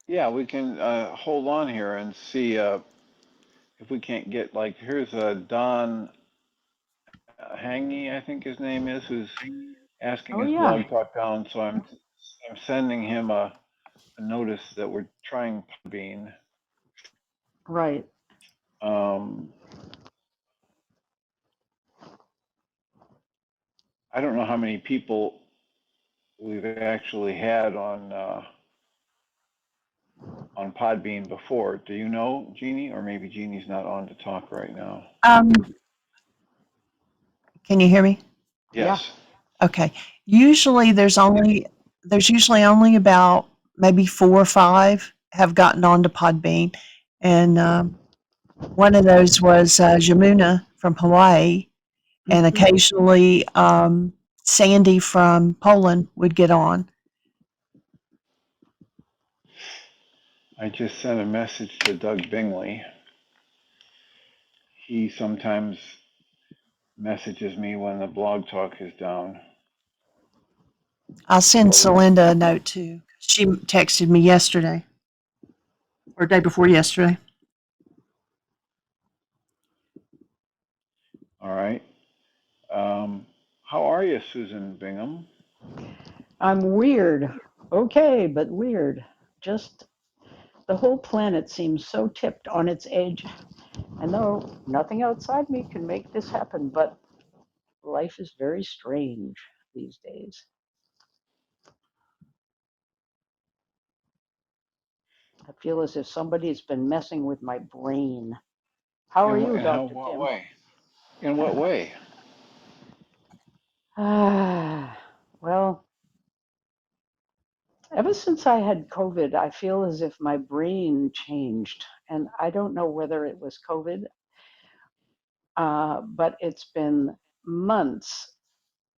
Yeah, we can hold on here and see if we can't get like here's Don Hangy, I think his name is, who's asking Oh, his yeah. blog talk down. So I'm sending him a notice that we're trying Podbean. Right. Um, I don't know how many people we've actually had on Podbean before. Do you know, Jeanie? Or maybe Jeanie's not on to talk right now. Um, can you hear me? Yeah. Yes. Okay. Usually there's usually only about maybe 4 or 5 have gotten onto Podbean, and one of those was Jamuna from Hawaii, and Hmm. occasionally Sandy from Poland would get on. I just sent a message to Doug Bingley. He sometimes messages me when the blog talk is down. I'll send Celinda a note too. She texted me yesterday or day before yesterday. All right. How are you, Susan Bingham? I'm weird. Okay, but weird. Just the whole planet seems so tipped on its edge. And though nothing outside me can make this happen, but life is very strange these days. I feel as if somebody's been messing with my brain. How are In what, you, in how Dr. what Tim? way? In what way? Ah, well, ever since I had COVID, I feel as if my brain changed. And I don't know whether it was COVID, but it's been months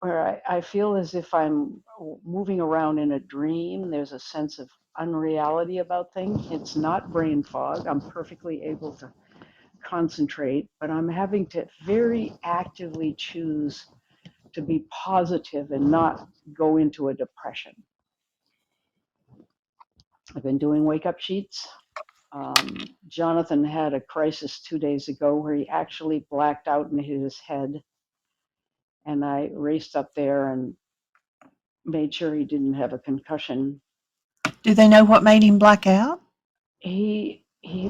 where I feel as if I'm moving around in a dream. There's a sense of unreality about things. It's not brain fog. I'm perfectly able to concentrate, but I'm having to very actively choose to be positive and not go into a depression. I've been doing wake up sheets. Jonathan had a crisis 2 days ago where he actually blacked out and hit his head. And I raced up there and made sure he didn't have a concussion. Do they know what made him black out? He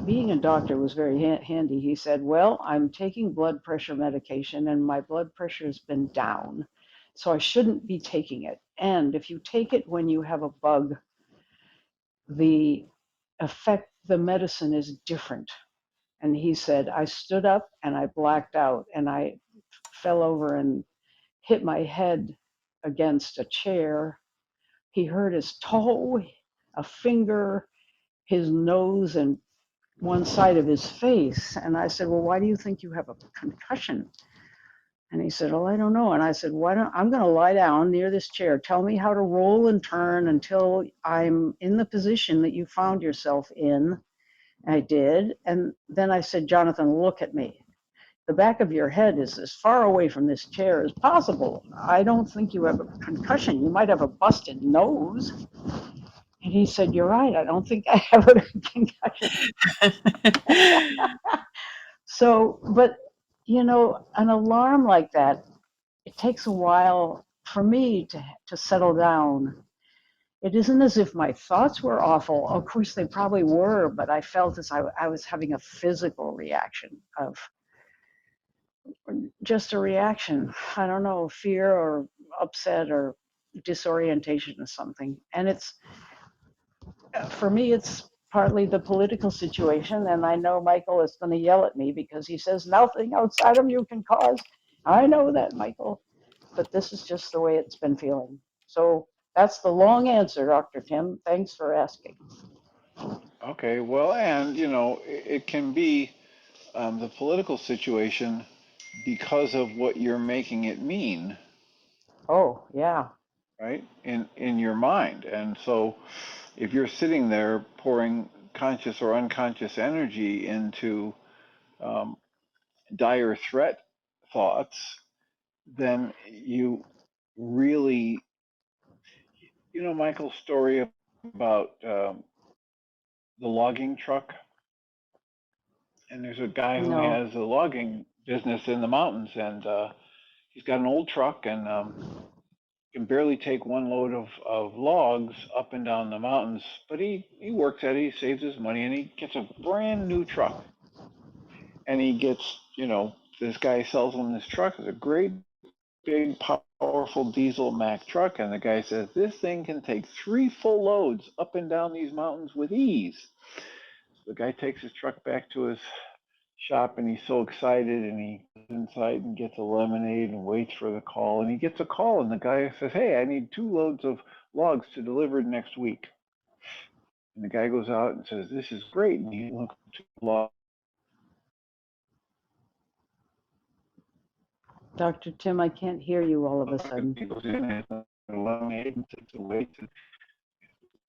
being a doctor was very handy. He said, "Well, I'm taking blood pressure medication and my blood pressure has been down, so I shouldn't be taking it. And if you take it when you have a bug, the effect the medicine is different." And he said, "I stood up and I blacked out and I fell over and hit my head against a chair. He hurt his toe, a finger, his nose, and one side of his face." And I said, "Well, why do you think you have a concussion?" And he said, "Oh, I don't know." And I said, "Why don't I'm going to lie down near this chair. Tell me how to roll and turn until I'm in the position that you found yourself in." I did. And then I said, "Jonathan, look at me. The back of your head is as far away from this chair as possible. I don't think you have a concussion. You might have a busted nose." And he said, "You're right. I don't think I have a concussion." So, but an alarm like that, it takes a while for me to settle down. It isn't as if my thoughts were awful. Of course, they probably were, but I felt as I was having a physical reaction of just a reaction. I don't know, fear or upset or disorientation or something. And it's, for me, it's partly the political situation. And I know Michael is going to yell at me because he says nothing outside of you can cause. I know that, Michael, but this is just the way it's been feeling. So that's the long answer, Dr. Tim. Thanks for asking. Okay. Well, and it can be the political situation because of what you're making it mean, Oh, yeah. right? In your mind. And so if you're sitting there pouring conscious or unconscious energy into um, dire threat thoughts, then you really, Michael's story about the logging truck? And there's a guy who No. has a logging business in the mountains, and he's got an old truck and can barely take one load of logs up and down the mountains. But he works at it, he saves his money, and he gets a brand new truck. And he gets, this guy sells him this truck. It's a great big, powerful diesel Mack truck, and the guy says this thing can take 3 full loads up and down these mountains with ease. So the guy takes his truck back to his shop, and he's so excited, and he goes inside and gets a lemonade and waits for the call, and he gets a call, and the guy says, "Hey, I need 2 loads of logs to deliver next week." And the guy goes out and says, "This is great," and he looks at the log. Dr. Tim, I can't hear you all of a And sudden. he goes in and has a lemonade and takes a wait.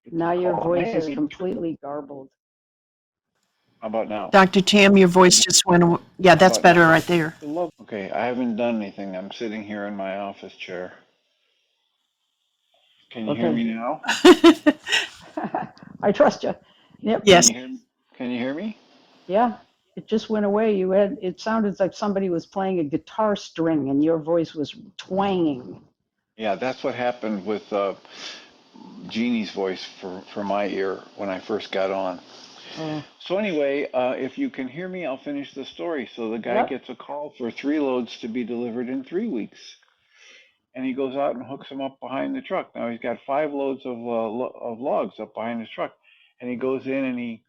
Now your voice is completely garbled. How about now? Dr. Tim, your voice just went away. Yeah, that's How about better now? right there. Okay, I haven't done anything. I'm sitting here in my office chair. Can you hear Okay. me now? I trust you. Yep. Yes. Can you hear me? Yeah. It just went away. It sounded like somebody was playing a guitar string and your voice was twanging. Yeah, that's what happened with Jeanie's voice for my ear when I first got on. Oh. So anyway, if you can hear me, I'll finish the story. So the guy Yep. gets a call for 3 loads to be delivered in 3 weeks. And he goes out and hooks them up behind the truck. Now he's got 5 loads of logs up behind his truck. And he goes in and he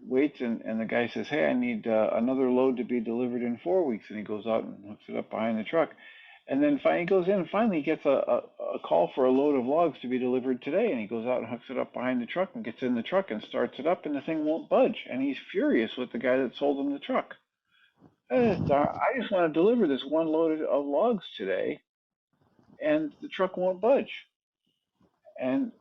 waits, and the guy says, "Hey, I need another load to be delivered in 4 weeks." And he goes out and hooks it up behind the truck. And then finally he goes in and finally gets a call for a load of logs to be delivered today. And he goes out and hooks it up behind the truck and gets in the truck and starts it up, and the thing won't budge. And he's furious with the guy that sold him the truck. I just want to deliver this one load of logs today, and the truck won't budge. And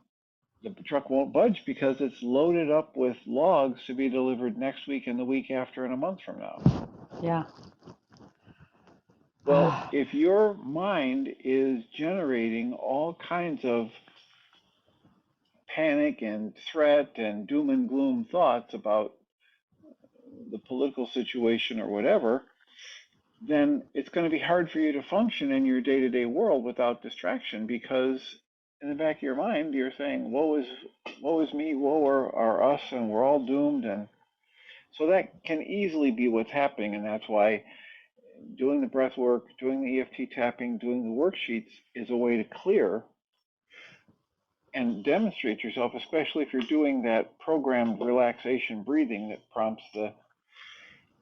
the truck won't budge because it's loaded up with logs to be delivered next week and the week after and a month from now. Yeah. Well, if your mind is generating all kinds of panic and threat and doom and gloom thoughts about the political situation or whatever, then it's going to be hard for you to function in your day-to-day world without distraction, because in the back of your mind you're saying, woe is me, woe are us, and we're all doomed. And so that can easily be what's happening, and that's why doing the breath work, doing the EFT tapping, doing the worksheets is a way to clear and demonstrate yourself, especially if you're doing that programmed relaxation breathing that prompts the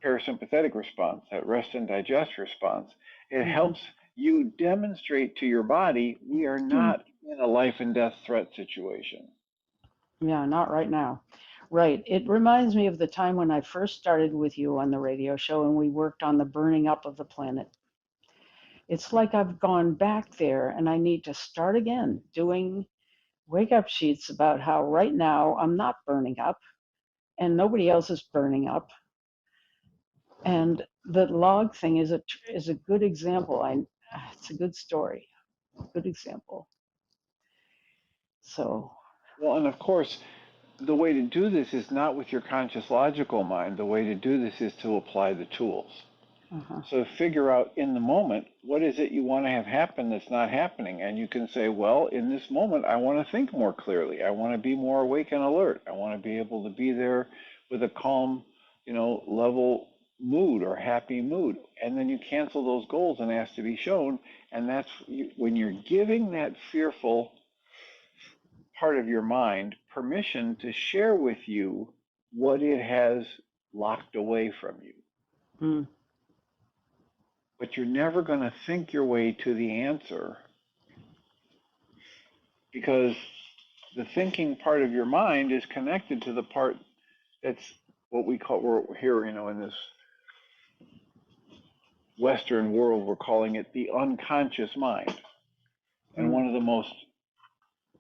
parasympathetic response, that rest and digest response. It helps you demonstrate to your body, we are not in a life and death threat situation. Yeah, not right now. Right. It reminds me of the time when I first started with you on the radio show and we worked on the burning up of the planet. It's like I've gone back there and I need to start again doing wake up sheets about how right now I'm not burning up and nobody else is burning up. And the log thing is a good example. It's a good story, good example. So. Well, and of course, the way to do this is not with your conscious logical mind. The way to do this is to apply the tools. So figure out in the moment, what is it you want to have happen that's not happening? And you can say, well, in this moment, I want to think more clearly. I want to be more awake and alert. I want to be able to be there with a calm, level mood or happy mood. And then you cancel those goals and ask to be shown. And that's when you're giving that fearful part of your mind permission to share with you what it has locked away from you. Mm. But you're never going to think your way to the answer, because the thinking part of your mind is connected to the part that's what we're here, in this Western world, we're calling it the unconscious mind. And one of the most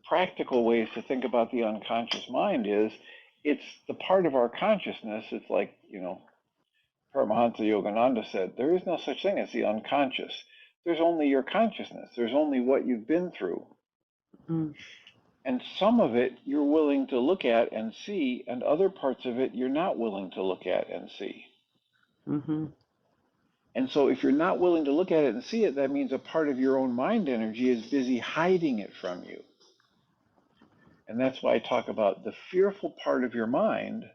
practical ways to think about the unconscious mind is it's the part of our consciousness. It's like, Paramahansa Yogananda said, there is no such thing as the unconscious. There's only your consciousness. There's only what you've been through. And some of it you're willing to look at and see, and other parts of it you're not willing to look at and see. Mm-hmm. And so if you're not willing to look at it and see it, that means a part of your own mind energy is busy hiding it from you. And that's why I talk about the fearful part of your mind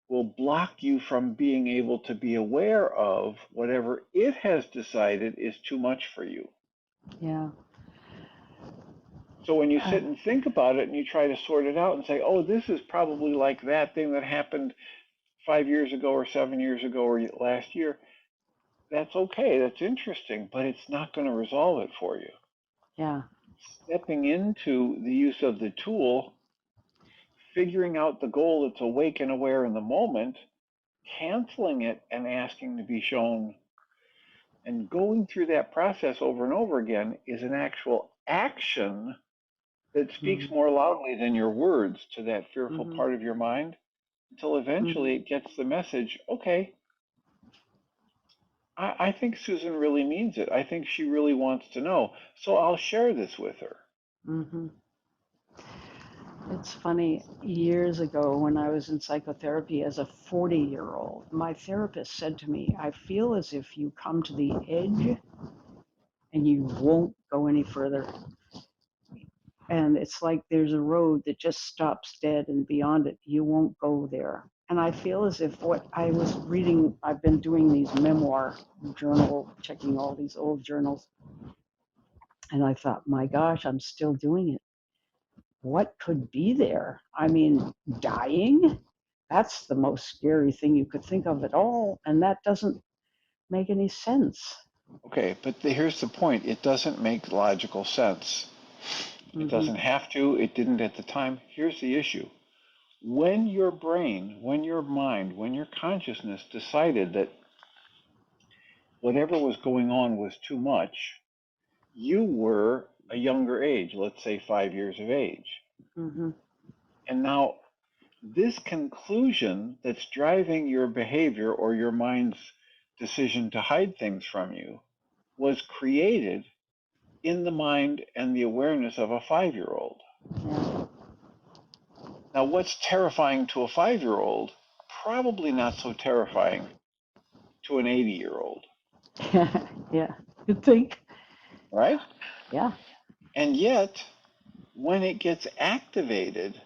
will block you from being able to be aware of whatever it has decided is too much for you. Yeah. So when you sit and think about it and you try to sort it out and say, oh, this is probably like that thing that happened 5 years ago or 7 years ago or last year, that's okay. That's interesting, but it's not going to resolve it for you. Yeah. Stepping into the use of the tool, figuring out the goal that's awake and aware in the moment, canceling it and asking to be shown, and going through that process over and over again is an actual action that speaks Mm-hmm. more loudly than your words to that fearful Mm-hmm. part of your mind until eventually it gets the message, okay, I think Susan really means it. I think she really wants to know. So I'll share this with her. Mm-hmm. It's funny, years ago when I was in psychotherapy as a 40-year-old, my therapist said to me, I feel as if you come to the edge and you won't go any further. And it's like there's a road that just stops dead, and beyond it, you won't go there. And I feel as if what I was reading, I've been doing these memoir journal, checking all these old journals. And I thought, my gosh, I'm still doing it. What could be there? I mean, dying? That's the most scary thing you could think of at all. And that doesn't make any sense. Okay, but here's the point. It doesn't make logical sense. It Mm-hmm. doesn't have to. It didn't at the time. Here's the issue. When your brain, when your mind, when your consciousness decided that whatever was going on was too much, you were a younger age, let's say 5 years of age. Mm-hmm. And now this conclusion that's driving your behavior or your mind's decision to hide things from you was created in the mind and the awareness of a 5-year-old. Yeah. Now, what's terrifying to a 5-year-old, probably not so terrifying to an 80-year-old, Yeah. You think? right? Yeah. And yet, when it gets activated,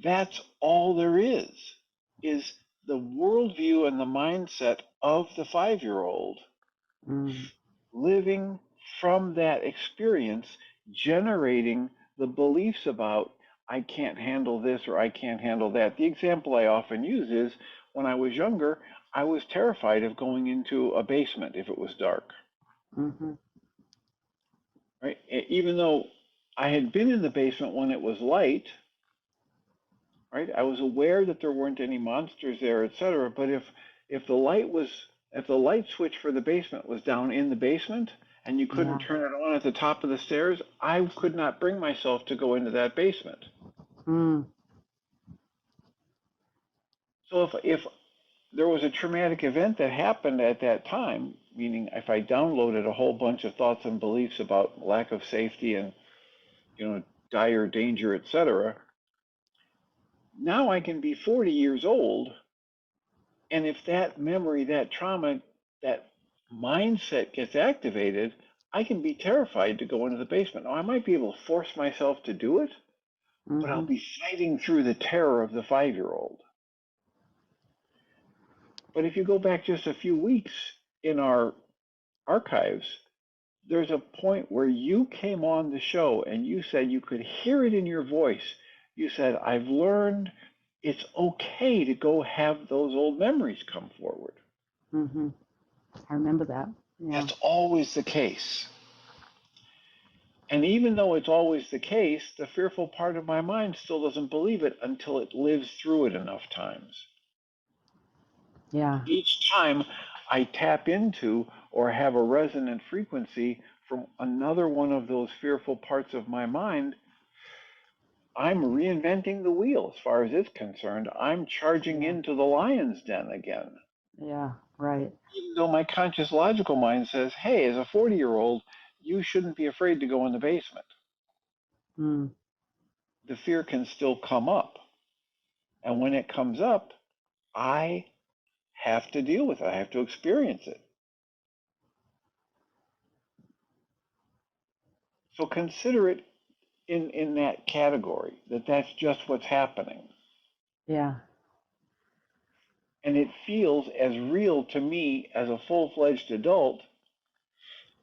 that's all there is the worldview and the mindset of the 5-year-old Mm. living from that experience, generating the beliefs about, I can't handle this or I can't handle that. The example I often use is when I was younger, I was terrified of going into a basement if it was dark, Mm-hmm. right? Even though I had been in the basement when it was light, right? I was aware that there weren't any monsters there, etc. But if the light was if the light switch for the basement was down in the basement and you couldn't Yeah. turn it on at the top of the stairs, I could not bring myself to go into that basement. Mm. So if there was a traumatic event that happened at that time, meaning if I downloaded a whole bunch of thoughts and beliefs about lack of safety and dire danger, etc., now I can be 40 years old. And if that memory, that trauma, that mindset gets activated, I can be terrified to go into the basement. Now, I might be able to force myself to do it, but I'll Mm-hmm. be fighting through the terror of the 5-year-old. But if you go back just a few weeks in our archives, there's a point where you came on the show and you said you could hear it in your voice. You said, I've learned it's okay to go have those old memories come forward. Mm-hmm. I remember that. Yeah. That's always the case. And even though it's always the case, the fearful part of my mind still doesn't believe it until it lives through it enough times. Yeah. Each time I tap into or have a resonant frequency from another one of those fearful parts of my mind, I'm reinventing the wheel as far as it's concerned. I'm charging Yeah. into the lion's den again. Yeah. Right. Even though my conscious logical mind says, hey, as a 40-year-old, you shouldn't be afraid to go in the basement. Mm. the fear can still come up. And when it comes up, I have to deal with it. I have to experience it. So consider it in that category, that that's just what's happening. Yeah. And it feels as real to me as a full-fledged adult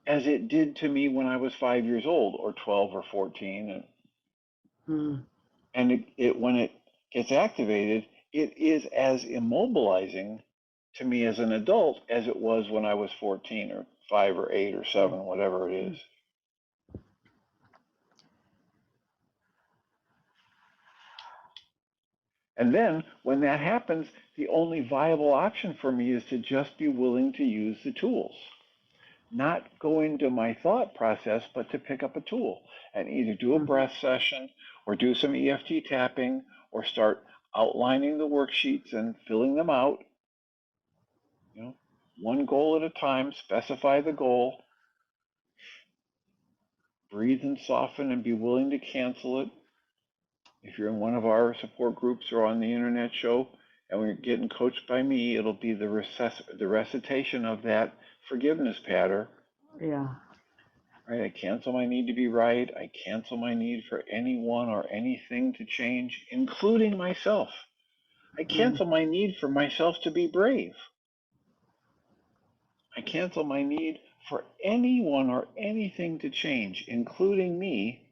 as it did to me when I was 5 years old or 12 or 14. Mm. And when it gets activated, it is as immobilizing to me as an adult as it was when I was 14 or 5 or 8 or 7, whatever it is. And then when that happens, the only viable option for me is to just be willing to use the tools. Not go into my thought process, but to pick up a tool and either do a breath session or do some EFT tapping or start outlining the worksheets and filling them out. You know, one goal at a time, specify the goal, breathe and soften and be willing to cancel it. If you're in one of our support groups or on the internet show and we're getting coached by me, it'll be the recitation of that forgiveness pattern. Yeah. Right? I cancel my need to be right. I cancel my need for anyone or anything to change, including myself. I cancel my need for myself to be brave. I cancel my need for anyone or anything to change, including me,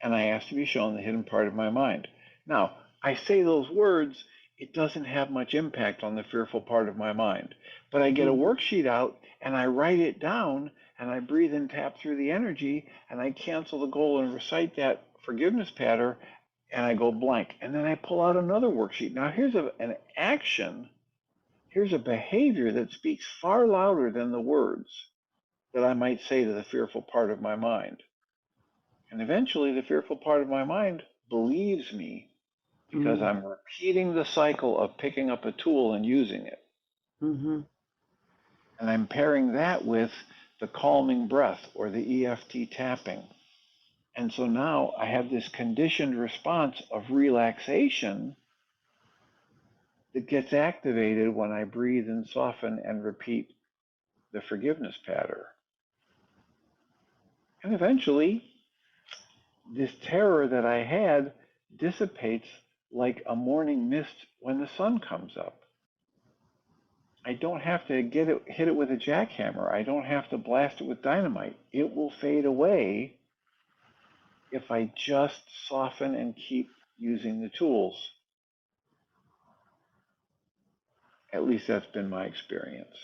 and I ask to be shown the hidden part of my mind. Now, I say those words, it doesn't have much impact on the fearful part of my mind. But I get a worksheet out and I write it down and I breathe and tap through the energy and I cancel the goal and recite that forgiveness pattern and I go blank. And then I pull out another worksheet. Now, here's an action. Here's a behavior that speaks far louder than the words that I might say to the fearful part of my mind. And eventually, the fearful part of my mind believes me because I'm repeating the cycle of picking up a tool and using it. Mm-hmm. And I'm pairing that with the calming breath or the EFT tapping. And so now I have this conditioned response of relaxation that gets activated when I breathe and soften and repeat the forgiveness pattern. And eventually, this terror that I had dissipates like a morning mist when the sun comes up. I don't have to hit it with a jackhammer. I don't have to blast it with dynamite. It will fade away if I just soften and keep using the tools. At least that's been my experience.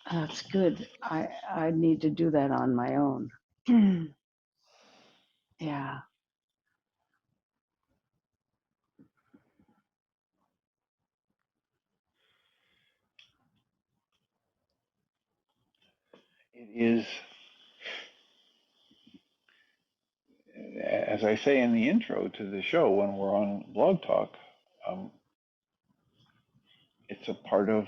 That's good. I need to do that on my own. Yeah. It is, as I say in the intro to the show when we're on Blog Talk, it's a part of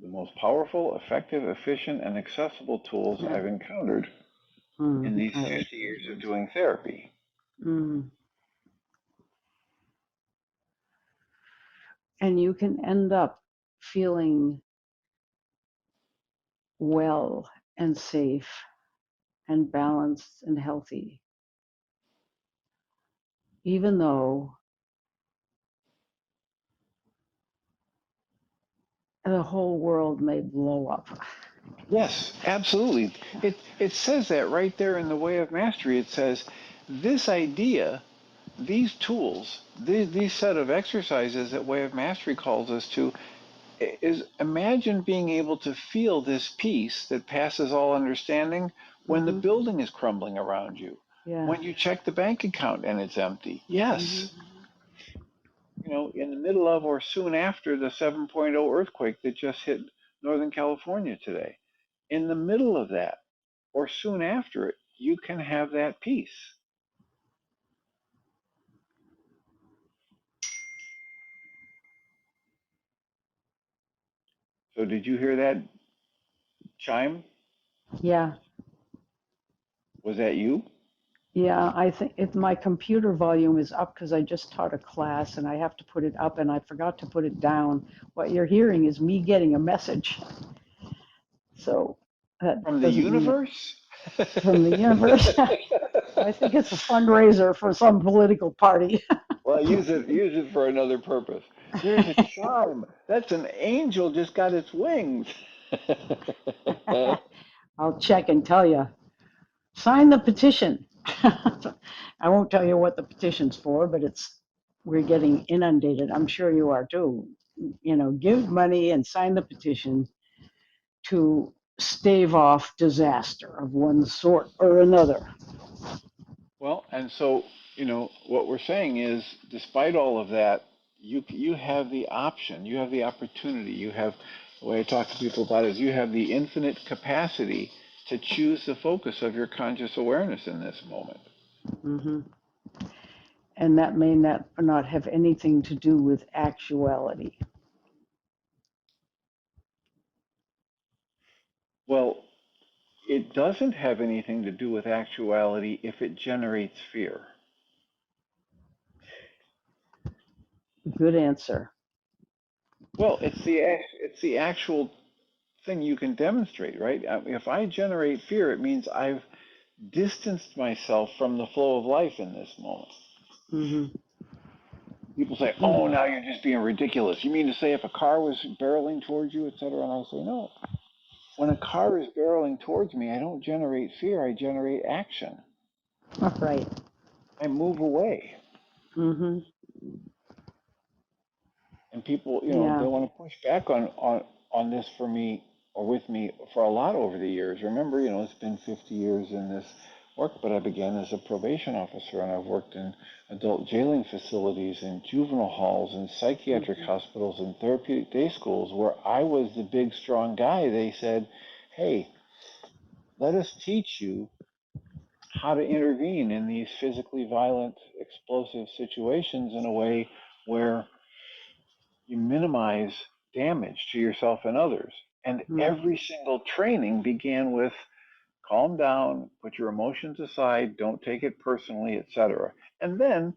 the most powerful, effective, efficient, and accessible tools I've encountered in these 50 years of doing therapy. And you can end up feeling well and safe and balanced and healthy, even though the whole world may blow up. Yes, absolutely. It says that right there in the Way of Mastery. It says this idea, these tools, these set of exercises that Way of Mastery calls us to, is imagine being able to feel this peace that passes all understanding when the building is crumbling around you. Yeah. When you check the bank account and it's empty. Yes. You know, in the middle of or soon after the 7.0 earthquake that just hit Northern California today. In the middle of that or soon after it, you can have that peace. So did you hear that chime? Yeah. Was that you? Yeah, I think if my computer volume is up because I just taught a class and I have to put it up and I forgot to put it down. What you're hearing is me getting a message. So that From the doesn't mean it universe? from the universe. I think it's a fundraiser for some political party. Well, use it for another purpose. There's a charm. That's an angel just got its wings. I'll check and tell you. Sign the petition. I won't tell you what the petition's for, but we're getting inundated. I'm sure you are too. Give money and sign the petition to stave off disaster of one sort or another. Well, and so, what we're saying is, despite all of that, you have the option, you have the opportunity, you have the way I talk to people about it is you have the infinite capacity to choose the focus of your conscious awareness in this moment. Hmm. And that may not have anything to do with actuality. Well, it doesn't have anything to do with actuality if it generates fear. Good answer. Well, it's the actual thing you can demonstrate, right? If I generate fear, it means I've distanced myself from the flow of life in this moment. Hmm. People say, "Oh, now you're just being ridiculous." You mean to say if a car was barreling towards you, etc.? And I say, no. When a car is barreling towards me, I don't generate fear. I generate action. Right. I move away. Hmm. And people, they Yeah. want to push back on this for me or with me for a lot over the years. Remember, it's been 50 years in this work, but I began as a probation officer, and I've worked in adult jailing facilities, in juvenile halls, in psychiatric Hmm. hospitals, and therapeutic day schools where I was the big, strong guy. They said, "Hey, let us teach you how to intervene in these physically violent, explosive situations in a way where you minimize damage to yourself and others." And Hmm. every single training began with calm down, put your emotions aside, don't take it personally, etc. And then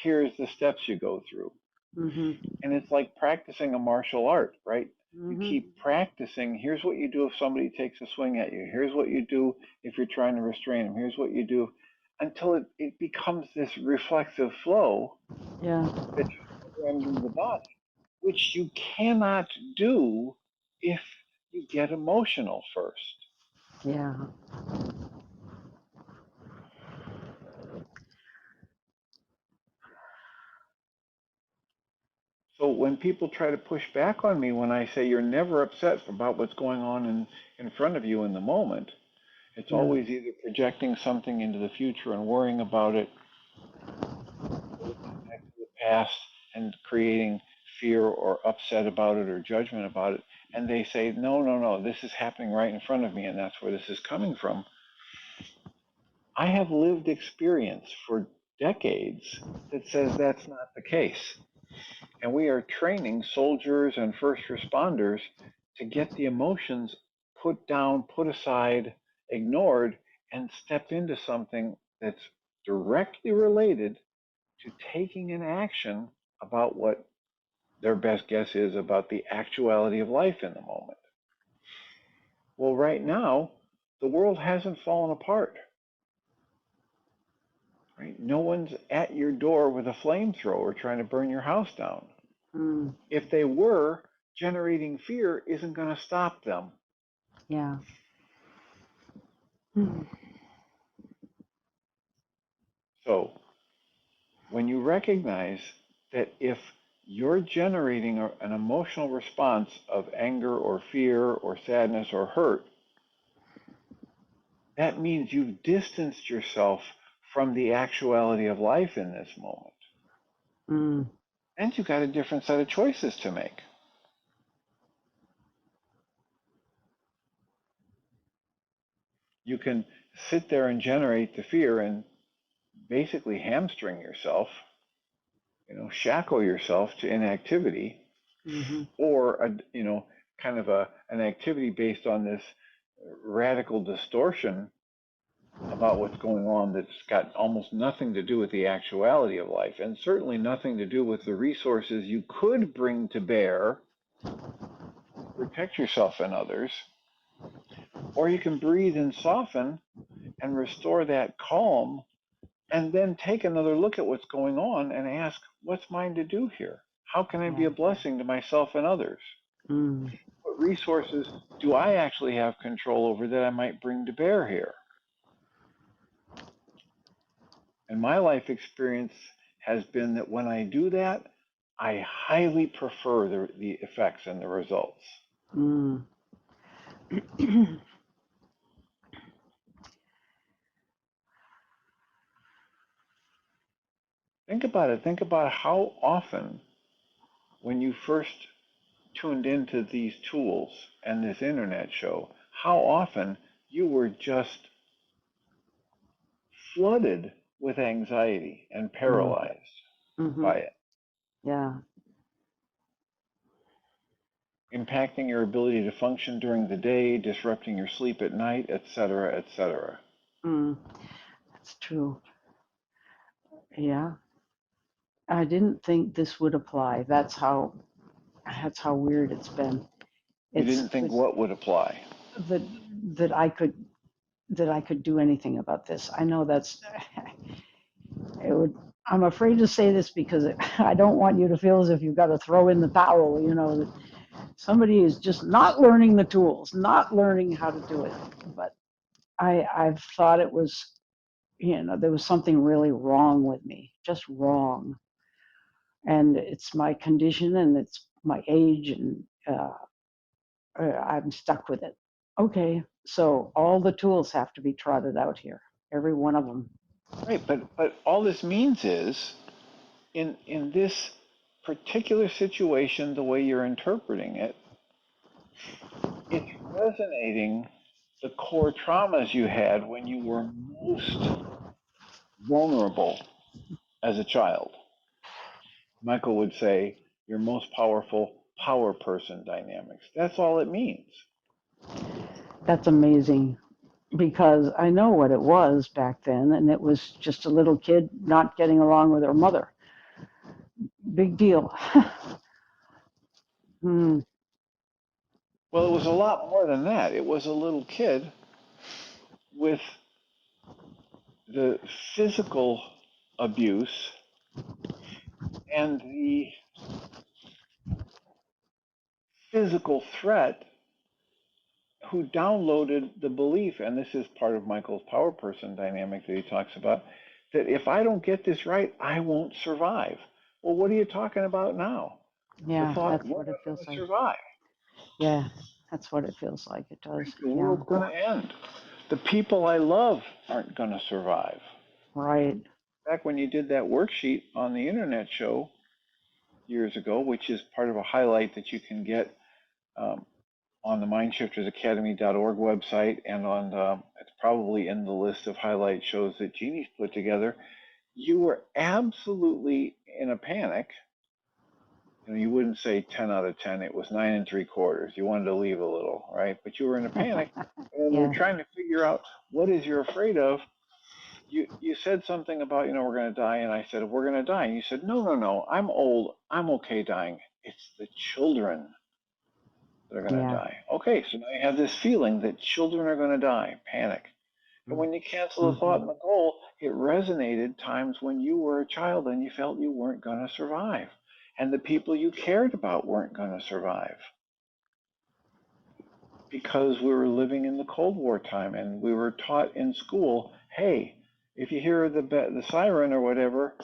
here's the steps you go through. Hmm. And it's like practicing a martial art, right? You Hmm. keep practicing. Here's what you do if somebody takes a swing at you. Here's what you do if you're trying to restrain them. Here's what you do until it becomes this reflexive flow Yeah. that's programmed into the body, which you cannot do if you get emotional first. Yeah. So when people try to push back on me when I say you're never upset about what's going on in front of you in the moment, it's Yeah. always either projecting something into the future and worrying about it, or looking back to the past and creating fear or upset about it or judgment about it. And they say, no, no, no, this is happening right in front of me, and that's where this is coming from. I have lived experience for decades that says that's not the case. And we are training soldiers and first responders to get the emotions put down, put aside, ignored, and step into something that's directly related to taking an action about what their best guess is about the actuality of life in the moment. Well, right now, the world hasn't fallen apart. Right? No one's at your door with a flamethrower trying to burn your house down. Mm. If they were, generating fear isn't going to stop them. Yeah. Mm. So, when you recognize that if you're generating an emotional response of anger or fear or sadness or hurt, that means you've distanced yourself from the actuality of life in this moment. Mm. And you've got a different set of choices to make. You can sit there and generate the fear and basically hamstring yourself, shackle yourself to inactivity, Hmm. or kind of an activity based on this radical distortion about what's going on that's got almost nothing to do with the actuality of life, and certainly nothing to do with the resources you could bring to bear to protect yourself and others. Or you can breathe and soften and restore that calm, and then take another look at what's going on and ask, what's mine to do here? How can I be Yeah. a blessing to myself and others? Mm. What resources do I actually have control over that I might bring to bear here? And my life experience has been that when I do that, I highly prefer the effects and the results. Mm. Think about it. Think about how often, when you first tuned into these tools and this internet show, how often you were just flooded with anxiety and Mm. paralyzed Mm-hmm. by it, Yeah. impacting your ability to function during the day, disrupting your sleep at night, etc., etc. Mm. That's true. Yeah. I didn't think this would apply. That's how weird it's been. You It's didn't think what would apply. that that I could that I could do anything about this. I know that's it would. I'm afraid to say this because I don't want you to feel as if you've got to throw in the towel. That somebody is just not learning the tools, not learning how to do it. But I've thought it was, there was something really wrong with me, just wrong. And it's my condition and it's my age, and I'm stuck with it. Okay, so all the tools have to be trotted out here, every one of them. Right, but all this means is in this particular situation, the way you're interpreting it, it's resonating the core traumas you had when you were most vulnerable as a child. Michael would say your most powerful power person dynamics. That's all it means. That's amazing because I know what it was back then, and it was just a little kid not getting along with her mother. Big deal. Hmm. Well, it was a lot more than that. It was a little kid with the physical abuse and the physical threat who downloaded the belief, and this is part of Michael's power person dynamic that he talks about, that if I don't get this right, I won't survive. Well, what are you talking about now? The Yeah, thought, that's we're what it not feels going to like. survive. Yeah, that's what it feels like. It does. The Yeah. world's going to end. The people I love aren't going to survive. Right. Back when you did that worksheet on the internet show years ago, which is part of a highlight that you can get um, on the mindshiftersacademy.org website, and it's probably in the list of highlight shows that Jeanie's put together. You were absolutely in a panic. You wouldn't say 10 out of 10. It was 9 3/4. You wanted to leave a little, right? But you were in a panic, and we were Yeah. trying to figure out what is you're afraid of. You said something about, we're going to die, and I said, we're going to die, and you said, no, no, no, I'm old, I'm okay dying. It's the children that are going to Yeah. die. Okay, so now you have this feeling that children are going to die, panic. And when you cancel the thought Mm-hmm. and the goal, it resonated times when you were a child and you felt you weren't going to survive. And the people you cared about weren't going to survive because we were living in the Cold War time and we were taught in school, hey, if you hear the siren or whatever,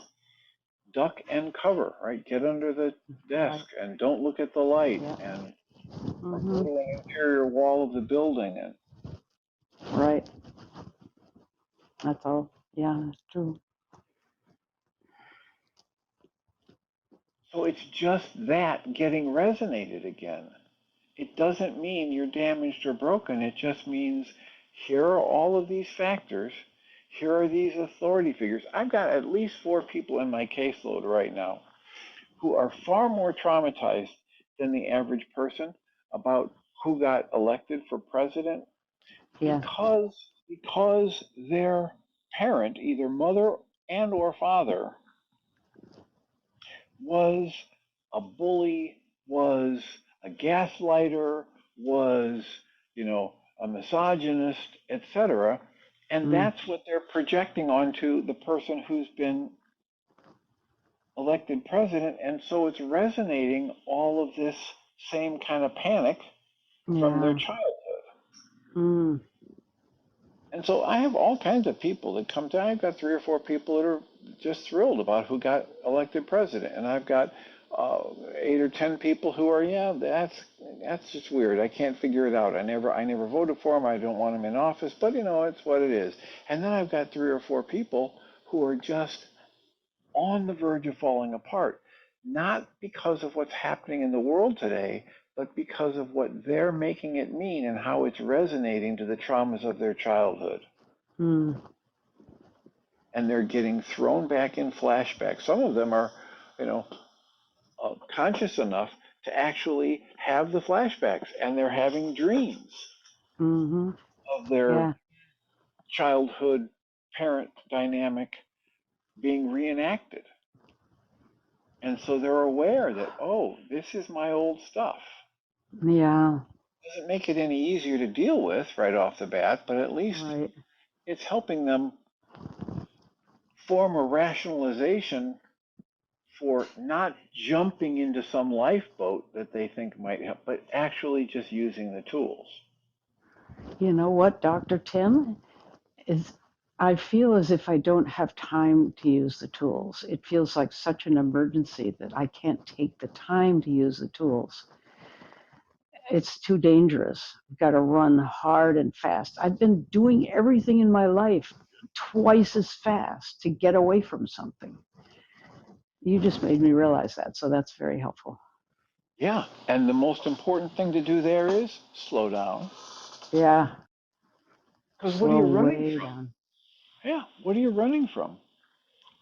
duck and cover, right? Get under the desk Right. and don't look at the light Yeah. and don't go Mm-hmm. to an interior wall of the building. And Right. That's all. Yeah, that's true. so it's just that getting resonated again. It doesn't mean you're damaged or broken. It just means here are all of these factors. Here are these authority figures. I've got at least 4 people in my caseload right now who are far more traumatized than the average person about who got elected for president, Yeah. Because their parent, either mother and or father, was a bully, was a gaslighter, was, a misogynist, etc. And Mm. that's what they're projecting onto the person who's been elected president. And so it's resonating all of this same kind of panic from their Yeah. childhood. Mm. And so I have all kinds of people that come to. I've got 3 or 4 people that are just thrilled about who got elected president, and I've got 8 or 10 people who are, yeah, that's just weird. I can't figure it out. I never voted for him. I don't want him in office, but it's what it is. And then I've got 3 or 4 people who are just on the verge of falling apart, not because of what's happening in the world today, but because of what they're making it mean and how it's resonating to the traumas of their childhood. Mm. And they're getting thrown back in flashbacks. Some of them are, you know, conscious enough to actually have the flashbacks, and they're having dreams Mm-hmm. of their Yeah. childhood parent dynamic being reenacted. And so they're aware that, oh, this is my old stuff. Yeah. Doesn't make it any easier to deal with right off the bat, but at least Right. it's helping them form a rationalization for not jumping into some lifeboat that they think might help, but actually just using the tools. You know what, Dr. Tim? Is I feel as if I don't have time to use the tools. It feels like such an emergency that I can't take the time to use the tools. It's too dangerous. I've got to run hard and fast. I've been doing everything in my life twice as fast to get away from something. You just made me realize that, so that's very helpful. Yeah, and the most important thing to do there is slow down. Yeah, Because what are slow you running way from? down. Yeah, what are you running from?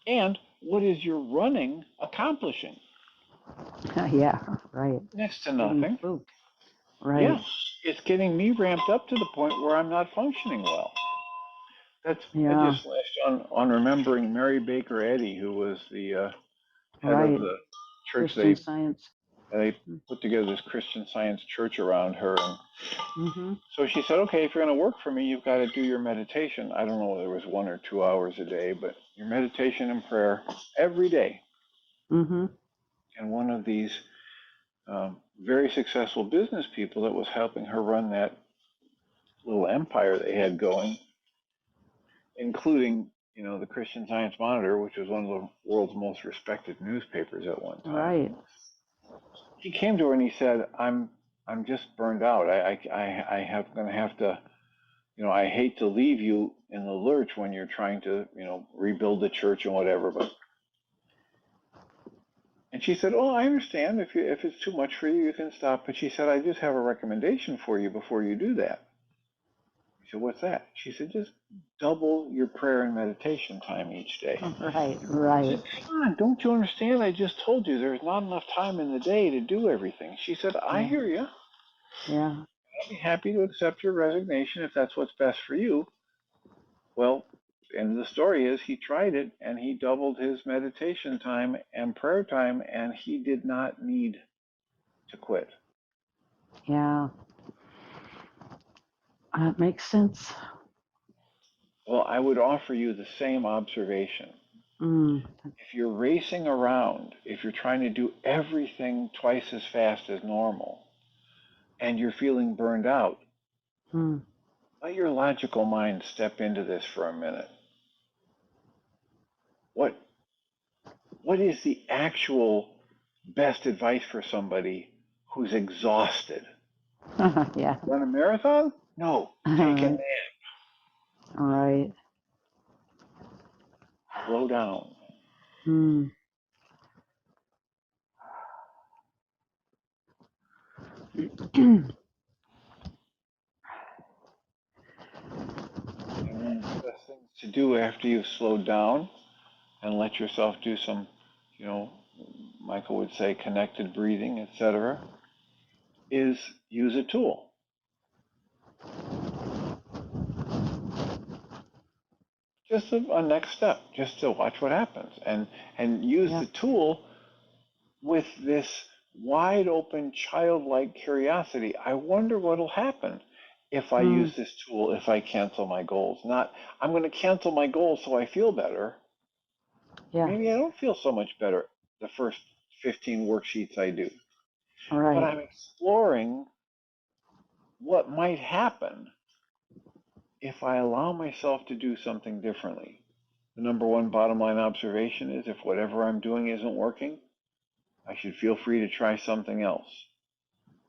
And what is your running accomplishing? Yeah, right. Next to Getting nothing. spooked. Yeah, Right. it's getting me ramped up to the point where I'm not functioning well. I Yeah, just flashed on remembering Mary Baker Eddy, who was the head of right. the church. Christian Science. They put together this Christian Science church around her, and Mm-hmm. so she said, okay, if you're going to work for me, you've got to do your meditation. I don't know whether it was 1 or 2 hours a day, but your meditation and prayer every day. Mm-hmm. And one of these very successful business people that was helping her run that little empire they had going, including, the Christian Science Monitor, which was one of the world's most respected newspapers at one time. Right. He came to her and he said, I'm just burned out. I have going to have to, I hate to leave you in the lurch when you're trying to, rebuild the church and whatever, but. And she said, "Oh, I understand. If it's too much for you, you can stop." But she said, "I just have a recommendation for you before you do that." He said, "What's that?" She said, "Just double your prayer and meditation time each day." Right. He Right. said, "Come on, don't you understand? I just told you there's not enough time in the day to do everything." She said, "I Yeah. hear you. Yeah. I'll be happy to accept your resignation if that's what's best for you." Well, the end of the story is he tried it and he doubled his meditation time and prayer time, and he did not need to quit. Yeah. That makes sense. Well, I would offer you the same observation. Mm. If you're racing around, if you're trying to do everything twice as fast as normal, and you're feeling burned out, Mm. let your logical mind step into this for a minute. What what is the actual best advice for somebody who's exhausted? Yeah. Run a marathon? No, All take a right. nap, All right. slow down. Mm. And one of the best things to do after you've slowed down and let yourself do some, you know, Michael would say connected breathing, etc., is use a tool. just a next step, just to watch what happens, and use Yeah. the tool with this wide open childlike curiosity. I wonder what'll happen if I use Mm. this tool, if I cancel my goals. Not, I'm going to cancel my goals so I feel better. Yeah. Maybe I don't feel so much better the first 15 worksheets I do, All but right. I'm exploring what might happen if I allow myself to do something differently. The number one bottom line observation is if whatever I'm doing isn't working, I should feel free to try something else.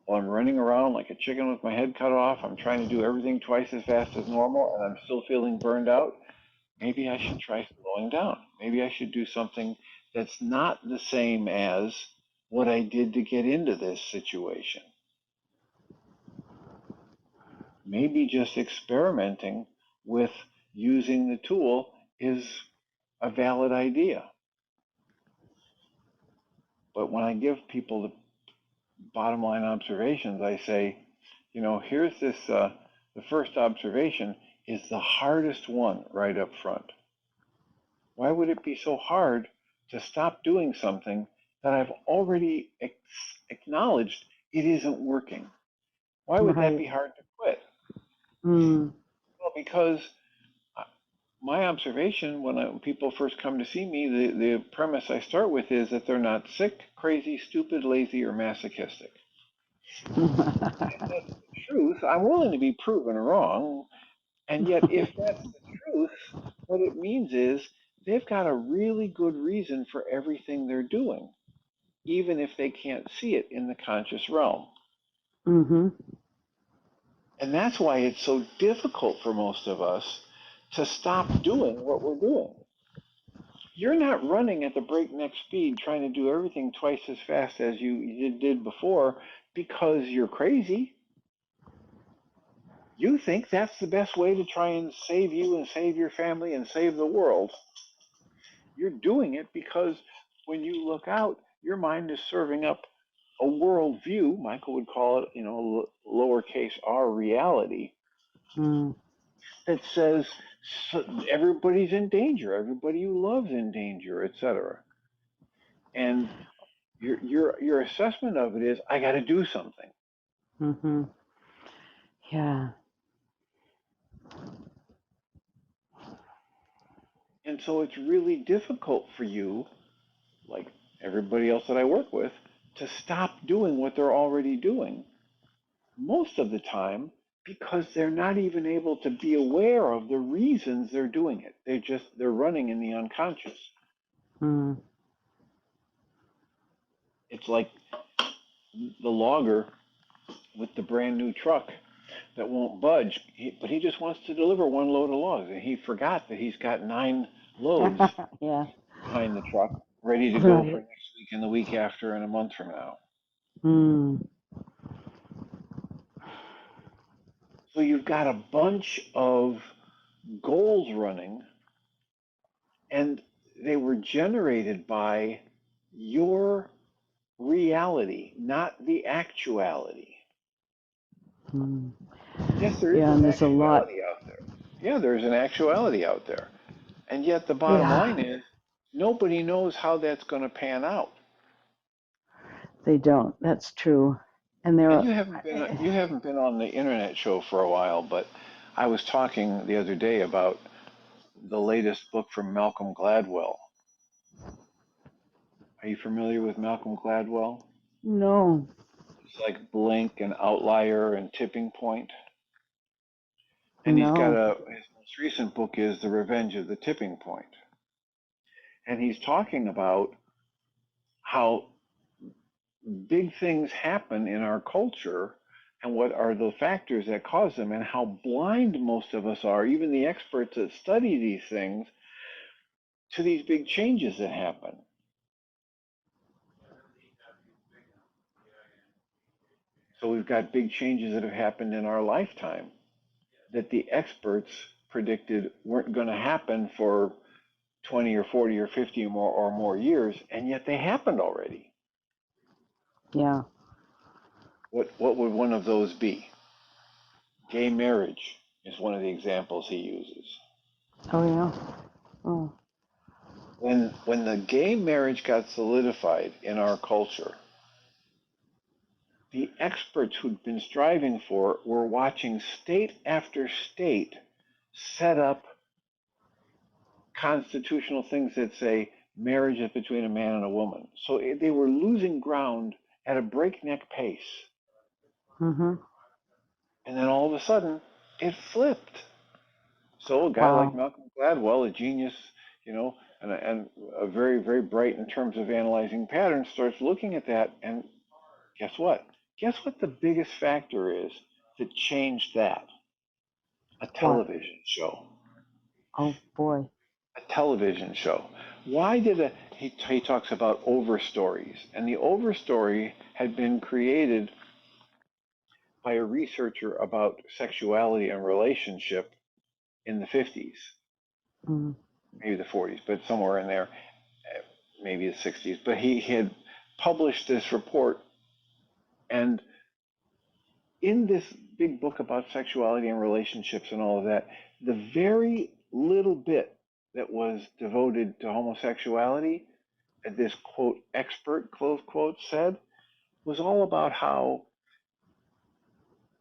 While I'm running around like a chicken with my head cut off, I'm trying to do everything twice as fast as normal, and I'm still feeling burned out, maybe I should try slowing down. Maybe I should do something that's not the same as what I did to get into this situation. Maybe just experimenting with using the tool is a valid idea. But when I give people the bottom line observations, I say, here's this, the first observation is the hardest one right up front. Why would it be so hard to stop doing something that I've already acknowledged it isn't working? Why would that Right. be hard to quit? Mm. Well, because my observation when people first come to see me, the premise I start with is that they're not sick, crazy, stupid, lazy, or masochistic. That's the truth. I'm willing to be proven wrong. And yet, if that's the truth, what it means is they've got a really good reason for everything they're doing, even if they can't see it in the conscious realm. Mm-hmm. And that's why it's so difficult for most of us to stop doing what we're doing. You're not running at the breakneck speed trying to do everything twice as fast as you did before because you're crazy. You think that's the best way to try and save you and save your family and save the world. You're doing it because when you look out, your mind is serving up a worldview. Michael would call it, lowercase r reality Mm. that says everybody's in danger, everybody you love's in danger, etc. And your assessment of it is, I got to do something. Mm-hmm. Yeah. And so it's really difficult for you, like everybody else that I work with, to stop doing what they're already doing most of the time because they're not even able to be aware of the reasons they're doing it. They're running in the unconscious. Mm. It's like the logger with the brand new truck that won't budge, but he just wants to deliver one load of logs, and he forgot that he's got 9 loads Yeah. behind the truck ready to go for Right. next week and the week after and a month from now. Mm. So you've got a bunch of goals running, and they were generated by your reality, not the actuality. Mm. Yes, there is Yeah, an and there's a lot. actuality out there. Yeah, there's an actuality out there. And yet the bottom Yeah, line is nobody knows how that's going to pan out. they don't. That's true. And there And are, you haven't been on the internet show for a while, but I was talking the other day about the latest book from Malcolm Gladwell. Are you familiar with Malcolm Gladwell? no, It's like Blink and Outlier and Tipping Point. And no. his most recent book is The Revenge of the Tipping Point. And he's talking about how big things happen in our culture and what are the factors that cause them and how blind most of us are, even the experts that study these things, to these big changes that happen. So we've got big changes that have happened in our lifetime that the experts predicted weren't going to happen for 20 or 40 or 50 or more years, and yet they happened already. Yeah. What would one of those be? Gay marriage is one of the examples he uses. Oh yeah. Oh. When the gay marriage got solidified in our culture, the experts who'd been striving for it were watching state after state set up constitutional things that say marriage is between a man and a woman. So they were losing ground at a breakneck pace. Mm-hmm. And then all of a sudden, it flipped. So a guy like Wow. Malcolm Gladwell, a genius, you know, and a very, very bright in terms of analyzing patterns, starts looking at that, and guess what? Guess what the biggest factor is that changed that? A What? television show. Oh boy. A television show. Why did he talks about overstories, and the overstory had been created by a researcher about sexuality and relationship in the 50s, Mm. maybe the 40s, but somewhere in there, maybe the 60s. But he had published this report, and in this big book about sexuality and relationships and all of that, the very little bit that was devoted to homosexuality, this quote expert close quote said, was all about how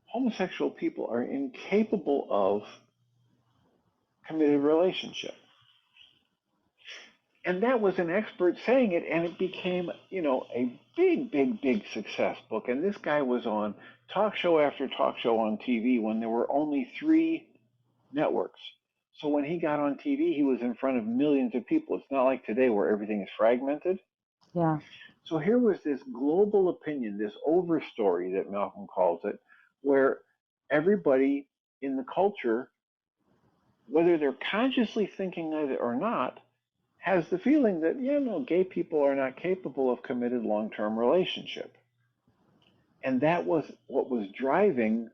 homosexual people are incapable of committed relationship. And that was an expert saying it, and it became, a big, big, big success book. And this guy was on talk show after talk show on TV when there were only 3 networks. So when he got on TV, he was in front of millions of people. It's not like today where everything is fragmented. Yeah. So here was this global opinion, this overstory that Malcolm calls it, where everybody in the culture, whether they're consciously thinking of it or not, has the feeling that, yeah, no, gay people are not capable of committed long-term relationship. And that was what was driving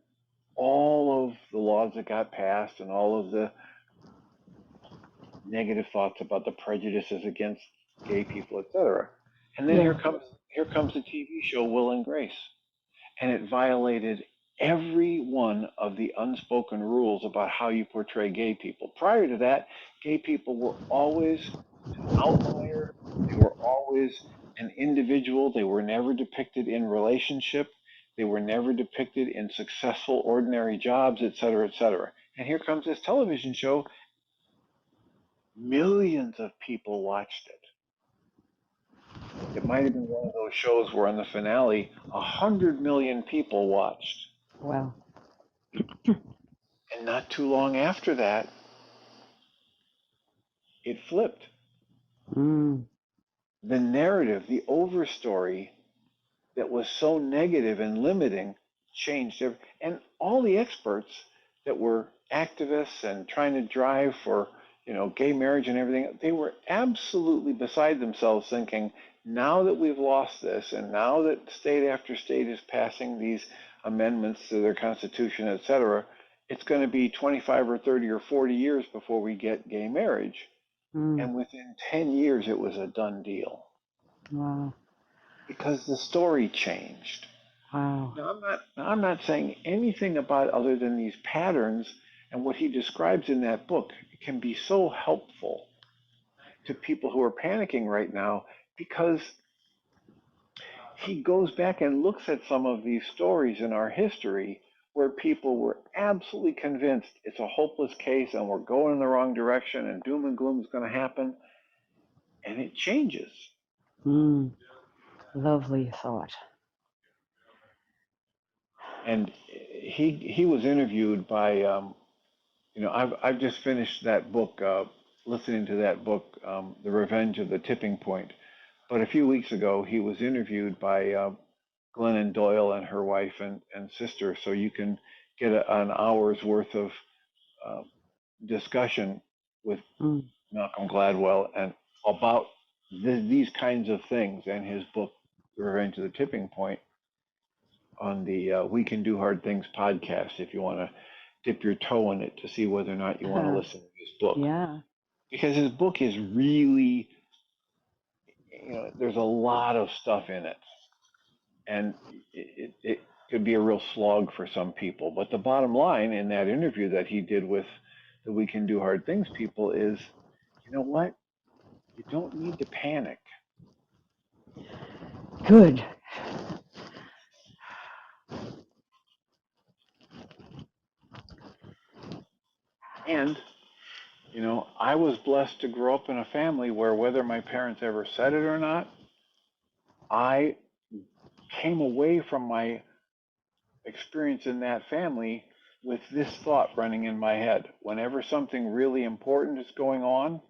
all of the laws that got passed and all of the negative thoughts about the prejudices against gay people, etc. And then Yeah. here comes the TV show Will and Grace, and it violated every one of the unspoken rules about how you portray gay people. Prior to that, gay people were always an outlier. They were always an individual. They were never depicted in relationship. They were never depicted in successful, ordinary jobs, et cetera, et cetera. And here comes this television show. Millions of people watched it. It might have been one of those shows where in the finale, 100 million people watched. Wow. And not too long after that, it flipped. Mm. The narrative, the overstory that was so negative and limiting changed. And all the experts that were activists and trying to drive for, gay marriage and everything, they were absolutely beside themselves thinking, now that we've lost this and now that state after state is passing these amendments to their constitution, et cetera, it's going to be 25 or 30 or 40 years before we get gay marriage. Mm. And within 10 years, it was a done deal Wow. because the story changed. Wow. Now, I'm not saying anything about other than these patterns, and what he describes in that book can be so helpful to people who are panicking right now, because he goes back and looks at some of these stories in our history where people were absolutely convinced it's a hopeless case and we're going in the wrong direction and doom and gloom is going to happen, and it changes. Mm. Lovely thought. And he was interviewed by I've just finished that book, listening to that book, The Revenge of the Tipping Point. But a few weeks ago, he was interviewed by Glennon Doyle and her wife and sister, so you can get an hour's worth of uh, discussion with Mm. Malcolm Gladwell and about these kinds of things, and his book, The Revenge of the Tipping Point, on the We Can Do Hard Things podcast if you want to dip your toe in it to see whether or not you want to listen to his book. Yeah. Because his book is really, there's a lot of stuff in it. And it could be a real slog for some people. But the bottom line in that interview that he did with that we can do hard things, people, is, you know what? You don't need to panic. Good. And, I was blessed to grow up in a family where, whether my parents ever said it or not, I came away from my experience in that family with this thought running in my head. Whenever something really important is going on,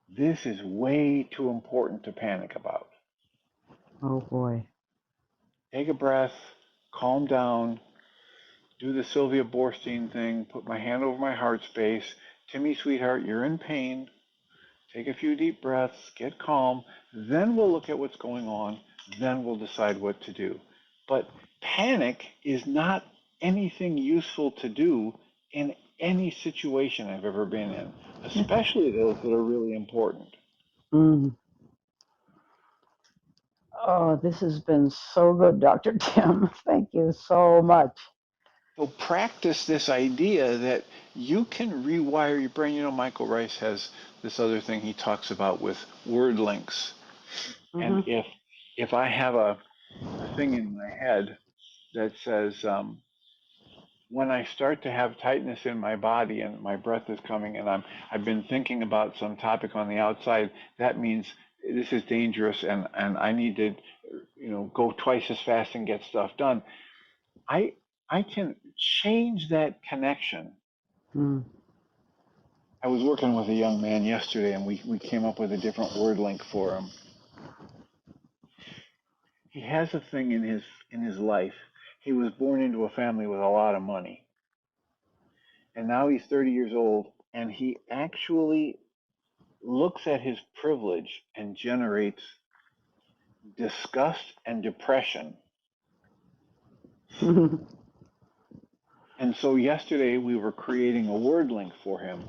this is way too important to panic about. Oh boy. Take a breath, calm down, do the Sylvia Boorstein thing, put my hand over my heart space. Timmy, sweetheart, you're in pain. Take a few deep breaths, get calm, then we'll look at what's going on, then we'll decide what to do. But panic is not anything useful to do in any situation I've ever been in, especially those that are really important. Mm. Oh, this has been so good, Dr. Tim. Thank you so much. So practice this idea that you can rewire your brain. Michael Rice has this other thing he talks about with word links. And Mm-hmm. if I have a thing in my head that says, when I start to have tightness in my body and my breath is coming and I've been thinking about some topic on the outside, that means this is dangerous and I need to, go twice as fast and get stuff done. I I can change that connection. Mm. I was working with a young man yesterday and we came up with a different word link for him. He has a thing in his life. He was born into a family with a lot of money. And now he's 30 years old and he actually looks at his privilege and generates disgust and depression. And so yesterday we were creating a word link for him,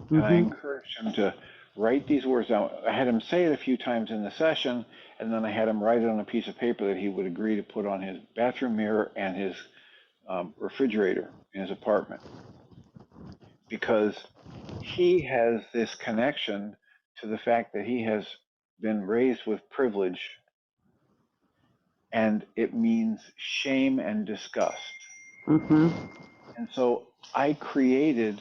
and I Mm-hmm. encouraged him to write these words down. I had him say it a few times in the session, and then I had him write it on a piece of paper that he would agree to put on his bathroom mirror and his refrigerator in his apartment, because he has this connection to the fact that he has been raised with privilege, and it means shame and disgust. Mm-hmm. And so I created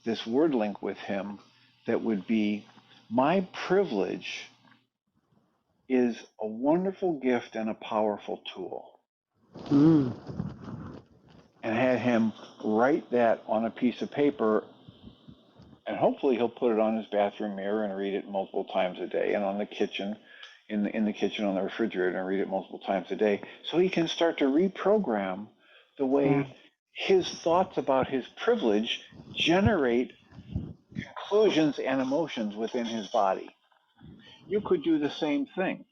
this word link with him that would be, my privilege is a wonderful gift and a powerful tool. Mm. And had him write that on a piece of paper, and hopefully he'll put it on his bathroom mirror and read it multiple times a day, and on the kitchen, in the kitchen on the refrigerator, and read it multiple times a day, so he can start to reprogram the Yeah. way his thoughts about his privilege generate conclusions and emotions within his body. You could do the same thing.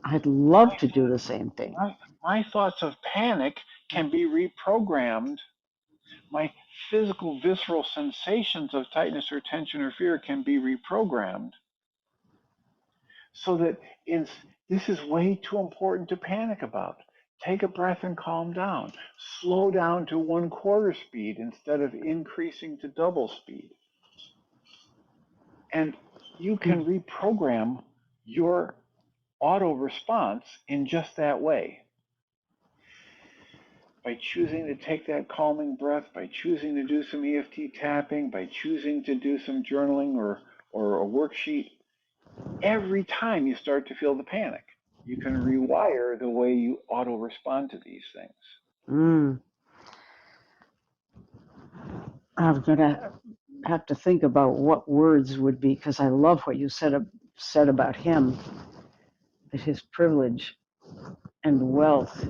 I'd love to do the same thing. My thoughts of panic can be reprogrammed. My physical, visceral sensations of tightness or tension or fear can be reprogrammed, so that this is way too important to panic about. Take a breath and calm down. Slow down to 1/4 speed instead of increasing to double speed. And you can reprogram your auto response in just that way. By choosing to take that calming breath, by choosing to do some EFT tapping, by choosing to do some journaling or a worksheet, every time you start to feel the panic, you can rewire the way you auto respond to these things. Mm. I'm gonna have to think about what words would be, because I love what you said about him, that his privilege and wealth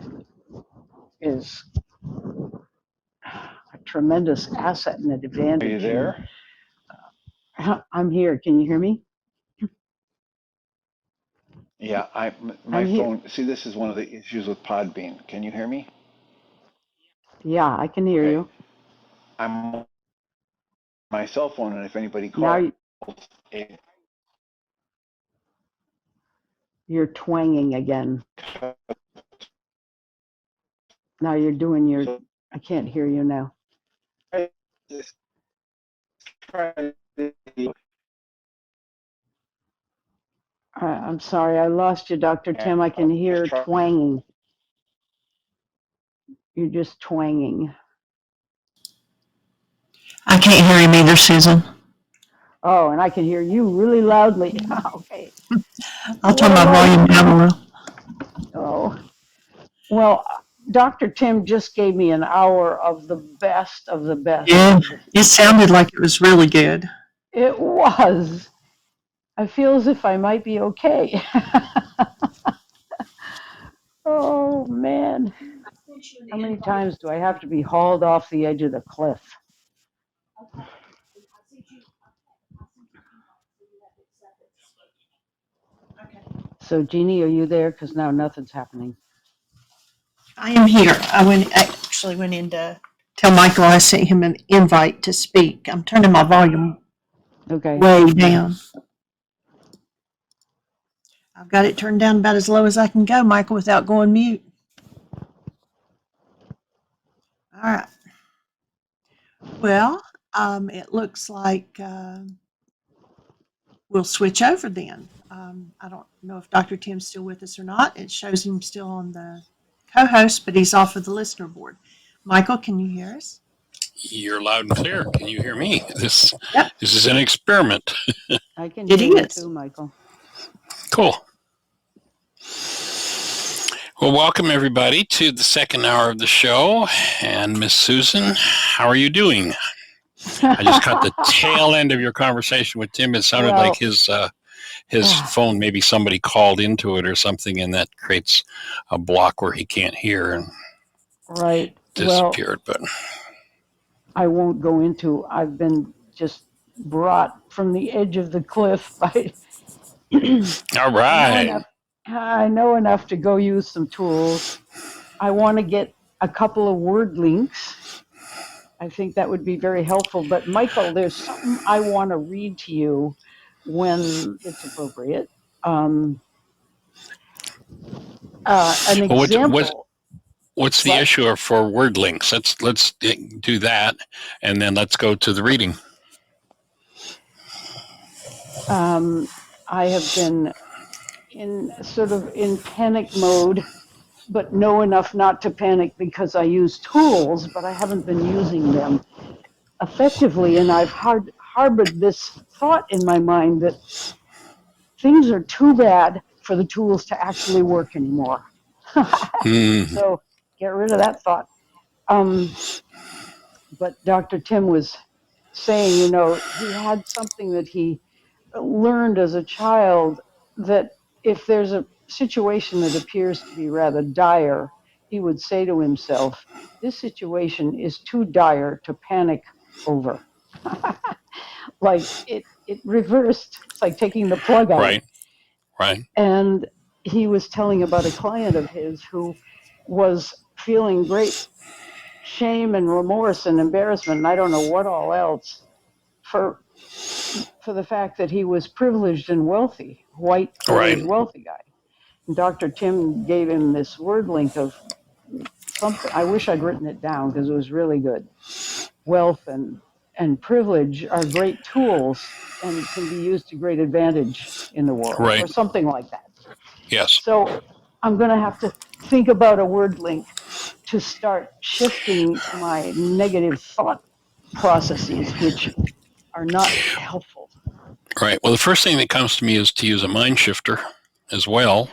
is a tremendous asset and Are you advantage. And there? I'm here. Can you hear me? Yeah, my I'm here. phone. See, this is one of the issues with Podbean. Can you hear me? Yeah, I can hear Okay, you. I'm on my cell phone, and if anybody Now calls, it you're twanging again. Now you're doing your, so I can't hear you now. just try to I'm sorry, I lost you, Dr. Tim. I can just hear try. twanging. You're just twanging. I can't hear him either, Susan. Oh, and I can hear you really loudly. Okay. I'll What turn a my life. volume down a little. Oh, well, Dr. Tim just gave me an hour of the best of the best Yeah, of the it best. sounded like it was really good. It was. I feel as if I might be okay. Oh, man. How many times do I have to be hauled off the edge of the cliff? So, Jeanie, are you there? Because now nothing's happening. I am here. I actually went in to tell Michael I sent him an invite to speak. I'm turning my volume Okay. way down. I've got it turned down about as low as I can go, Michael, without going mute. All right. Well, it looks like we'll switch over then. I don't know if Dr. Tim's still with us or not. It shows him still on the co-host, but he's off of the listener board. Michael, can you hear us? You're loud and clear. Can you hear me? This Yep. is an experiment. I can It hear you is. too, Michael. Cool. Well, welcome everybody to the second hour of the show. And Miss Susan, how are you doing? I just caught the tail end of your conversation with Tim. It sounded like his phone, maybe somebody called into it or something, and that creates a block where he can't hear and Right. disappeared. But I won't go into. I've been just brought from the edge of the cliff by. all right. I know enough to go use some tools. I want to get a couple of word links. I think that would be very helpful. But Michael, there's something I want to read to you when it's appropriate. An Well, example. what's the What? issue for word links? Let's do that, and then let's go to the reading. I have been in panic mode, but know enough not to panic because I use tools, but I haven't been using them effectively. And I've harbored this thought in my mind that things are too bad for the tools to actually work anymore. So get rid of that thought. But Dr. Tim was saying, he had something that he learned as a child, that if there's a situation that appears to be rather dire, he would say to himself, this situation is too dire to panic over. Like it reversed. It's like taking the plug out. Right. And he was telling about a client of his who was feeling great shame and remorse and embarrassment, and I don't know what all else, for the fact that he was privileged and wealthy, white privileged wealthy guy. And Dr. Tim gave him this word link of something. I wish I'd written it down because it was really good. Wealth and privilege are great tools and can be used to great advantage in the world, or something like that. Yes. So I'm going to have to think about a word link to start shifting my negative thought processes, which are not helpful. Right. Well, the first thing that comes to me is to use a mind shifter as well.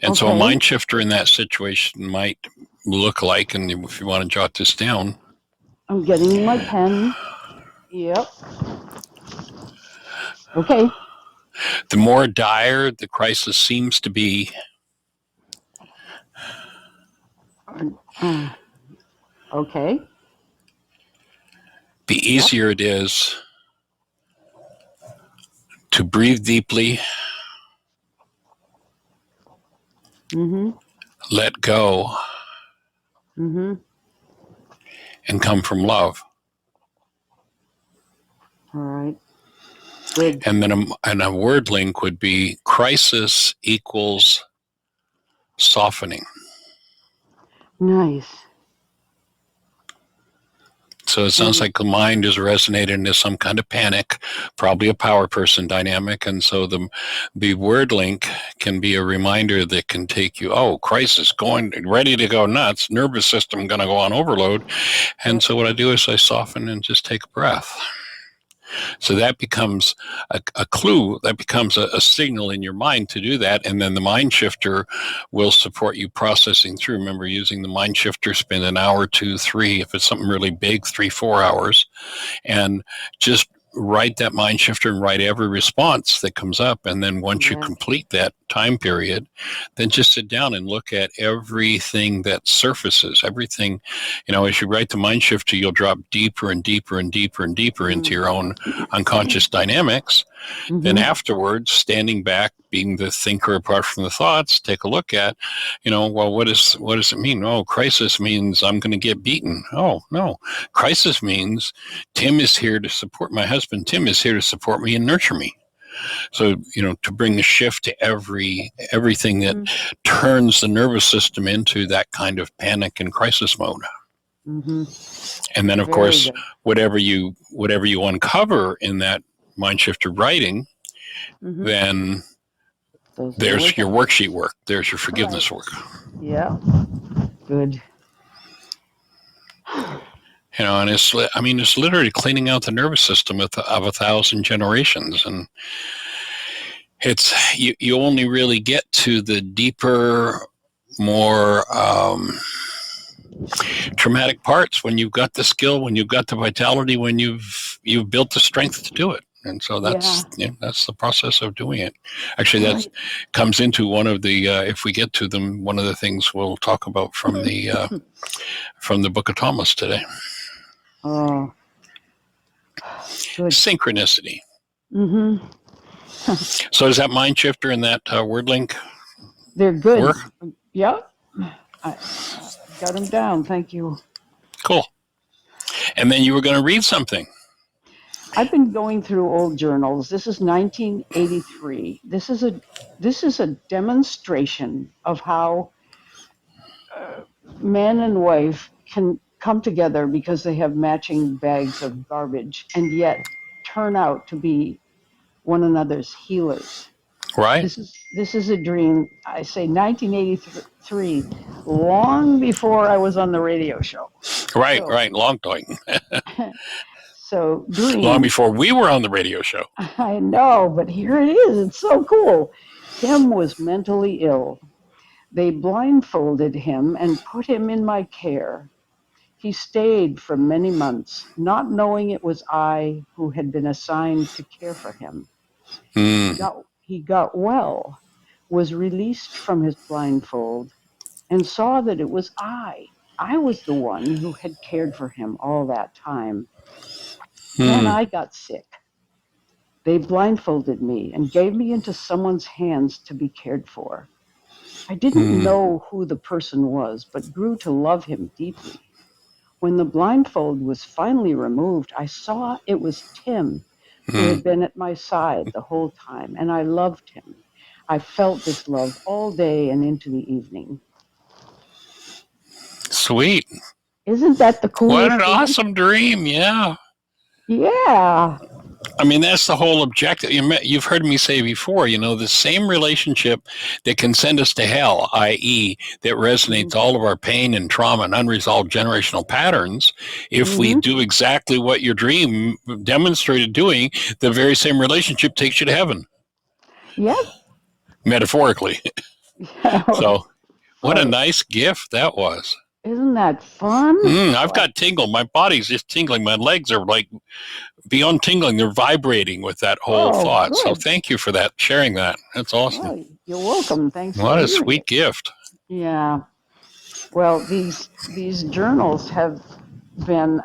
And so a mind shifter in that situation might look like, and if you want to jot this down. I'm getting my pen. Yep. Okay. The more dire the crisis seems to be, Okay. the easier it is to breathe deeply, let go, and come from love. All right. Good. And then a word link would be crisis equals softening. Nice. So it sounds like the mind is resonating into some kind of panic, probably a power person dynamic. And so the word link can be a reminder that can take you, oh, crisis, ready to go nuts, nervous system going to go on overload. And so what I do is I soften and just take a breath. So that becomes a clue, that becomes a signal in your mind to do that. And then the mind shifter will support you processing through. Remember, using the mind shifter, spend an hour, 2, 3, if it's something really big, 3, 4 hours, and just write that mind shifter and write every response that comes up. And then once you complete that time period, then just sit down and look at everything that surfaces, everything, as you write the mind shifter, you'll drop deeper and deeper and deeper and deeper into your own unconscious dynamics. Then afterwards, standing back, being the thinker apart from the thoughts, take a look at, well, what does it mean? Oh, crisis means I'm going to get beaten. Oh, no. Crisis means Tim is here to support my husband. Tim is here to support me and nurture me. So, to bring the shift to everything that turns the nervous system into that kind of panic and crisis mode. And then, of course, whatever you uncover in that mind shifter writing, then there's your worksheet work. There's your forgiveness work. Yeah. Good. And it's literally cleaning out the nervous system of 1,000 generations. And it's, you only really get to the deeper, more traumatic parts when you've got the skill, when you've got the vitality, when you've built the strength to do it. And so that's the process of doing it. Actually, that comes into one of the, if we get to them, one of the things we'll talk about from the Book of Thomas today. Oh, good. Synchronicity. So is that mind shifter and that word link? They're good. Work? Yep. I got them down. Thank you. Cool. And then you were going to read something. I've been going through old journals. This is 1983. This is a demonstration of how man and wife can come together because they have matching bags of garbage and yet turn out to be one another's healers. Right. This is a dream. I say 1983, long before I was on the radio show. Right, right. Long time. So dream. Long before we were on the radio show. I know, but here it is. It's so cool. Tim was mentally ill. They blindfolded him and put him in my care. He stayed for many months, not knowing it was I who had been assigned to care for him. He got well, was released from his blindfold, and saw that it was I. I was the one who had cared for him all that time. Then I got sick. They blindfolded me and gave me into someone's hands to be cared for. I didn't know who the person was, but grew to love him deeply. When the blindfold was finally removed, I saw it was Tim, who had been at my side the whole time, and I loved him. I felt this love all day and into the evening. Sweet. Isn't that the coolest What an thing? awesome dream. Yeah. Yeah. I mean, that's the whole objective. You've heard me say before, the same relationship that can send us to hell, i.e., that resonates all of our pain and trauma and unresolved generational patterns. If we do exactly what your dream demonstrated doing, the very same relationship takes you to heaven. Yep. Metaphorically. So, what a nice gift that was. Isn't that fun? I've got tingle. My body's just tingling. My legs are like beyond tingling. They're vibrating with that whole thought. Good. So thank you for that, sharing that. That's awesome. Oh, you're welcome. Thanks. What a sweet gift. Yeah. Well, these journals have been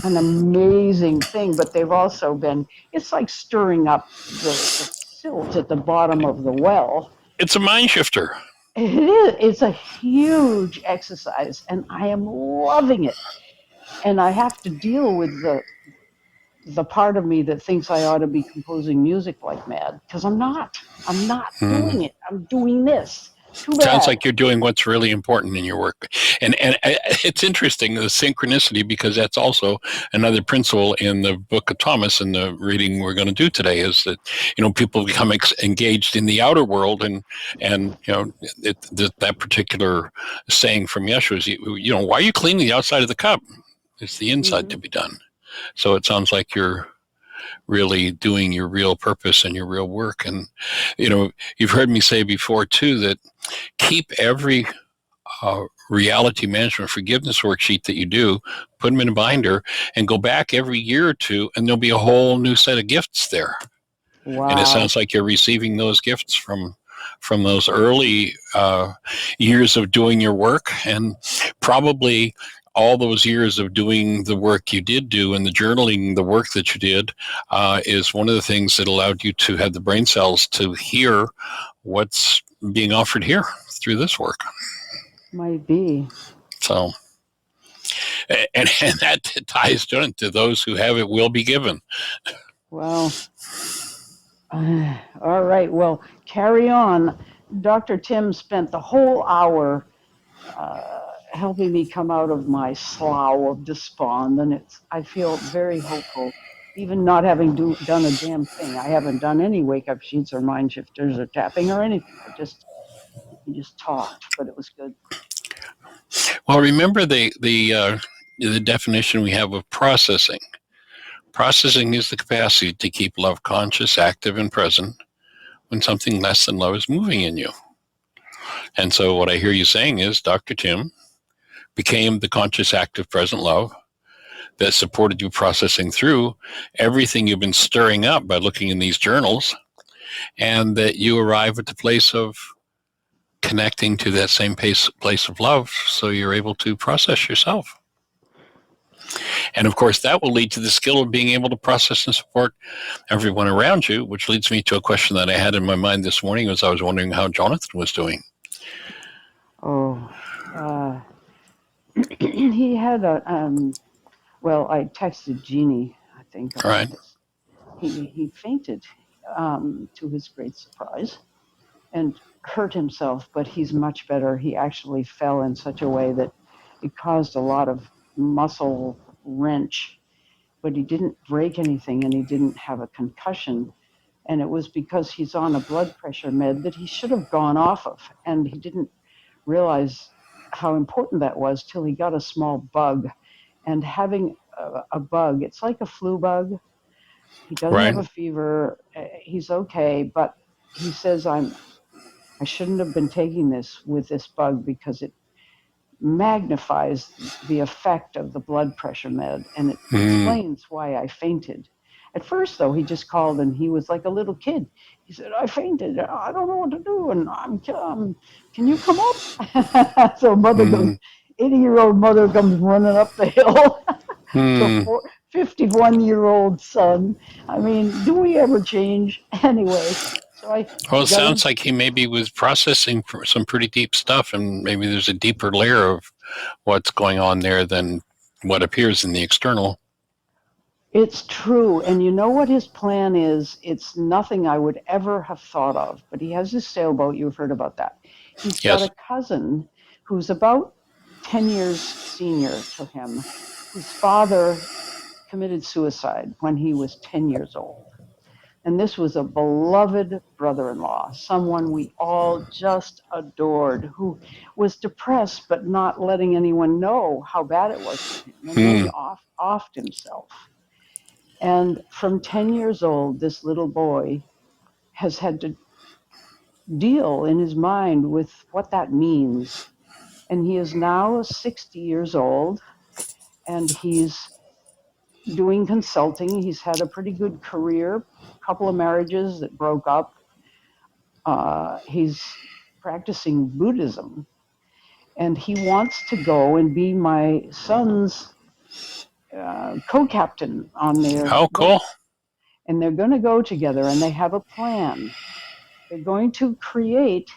an amazing thing, but they've also been, it's like stirring up the silt at the bottom of the well. It's a mind shifter. It is. It's a huge exercise, and I am loving it. And I have to deal with the part of me that thinks I ought to be composing music like mad, because I'm not doing it. I'm doing this. Too Sounds bad. like you're doing what's really important in your work, and it's interesting the synchronicity, because that's also another principle in the Book of Thomas, and the reading we're going to do today is that people become engaged in the outer world, and that particular saying from Yeshua is why are you cleaning the outside of the cup? It's the inside Hmm. to be done. So it sounds like you're really doing your real purpose and your real work, and you've heard me say before too that keep every reality management forgiveness worksheet that you do, put them in a binder, and go back every year or two, and there'll be a whole new set of gifts there. And it Wow. sounds like you're receiving those gifts from those early years of doing your work, and probably all those years of doing the work you did do, and the journaling, the work that you did, is one of the things that allowed you to have the brain cells to hear what's being offered here through this work. Might be. So, and that ties to those who have it will be given. Well, all right. Well, carry on. Dr. Tim spent the whole hour helping me come out of my slough of despond, and I feel very hopeful, even not having done a damn thing. I haven't done any wake up sheets or mind shifters or tapping or anything. We just talked, but it was good. Well, remember the definition we have of processing. Processing is the capacity to keep love conscious, active, and present when something less than love is moving in you. And so what I hear you saying is Dr. Tim became the conscious, active, present love that supported you processing through everything you've been stirring up by looking in these journals, and that you arrive at the place of connecting to that same place of love, so you're able to process yourself. And of course, that will lead to the skill of being able to process and support everyone around you, which leads me to a question that I had in my mind this morning as I was wondering how Jonathan was doing. Oh, he had well, I texted Jeanie, I think, All about right. this. He fainted, to his great surprise, and hurt himself, but he's much better. He actually fell in such a way that it caused a lot of muscle wrench, but he didn't break anything and he didn't have a concussion. And it was because he's on a blood pressure med that he should have gone off of, and he didn't realize how important that was till he got a small bug. And having a bug, it's like a flu bug. He doesn't Right. have a fever. He's okay, but he says, I shouldn't have been taking this with this bug because it magnifies the effect of the blood pressure med, and it explains why I fainted. At first, though, he just called and he was like a little kid. He said, I fainted. I don't know what to do, and can you come up? So mother goes, 80-year-old mother comes running up the hill. So 51-year-old son. I mean, do we ever change? Anyway, so Well, I it got him. sounds like he maybe was processing some pretty deep stuff, and maybe there's a deeper layer of what's going on there than what appears in the external. It's true. And you know what his plan is? It's nothing I would ever have thought of, but he has his sailboat. You've heard about that. He's got Yes. a cousin who's about 10 years senior to him, whose father committed suicide when he was 10 years old. And this was a beloved brother-in-law, someone we all just adored, who was depressed but not letting anyone know how bad it was for him, and really offed himself. And from 10 years old, this little boy has had to deal in his mind with what that means. And he is now 60 years old, and he's doing consulting. He's had a pretty good career, a couple of marriages that broke up. He's practicing Buddhism, and he wants to go and be my son's co-captain on their Oh, boat. cool. And they're going to go together, and they have a plan. They're going to create,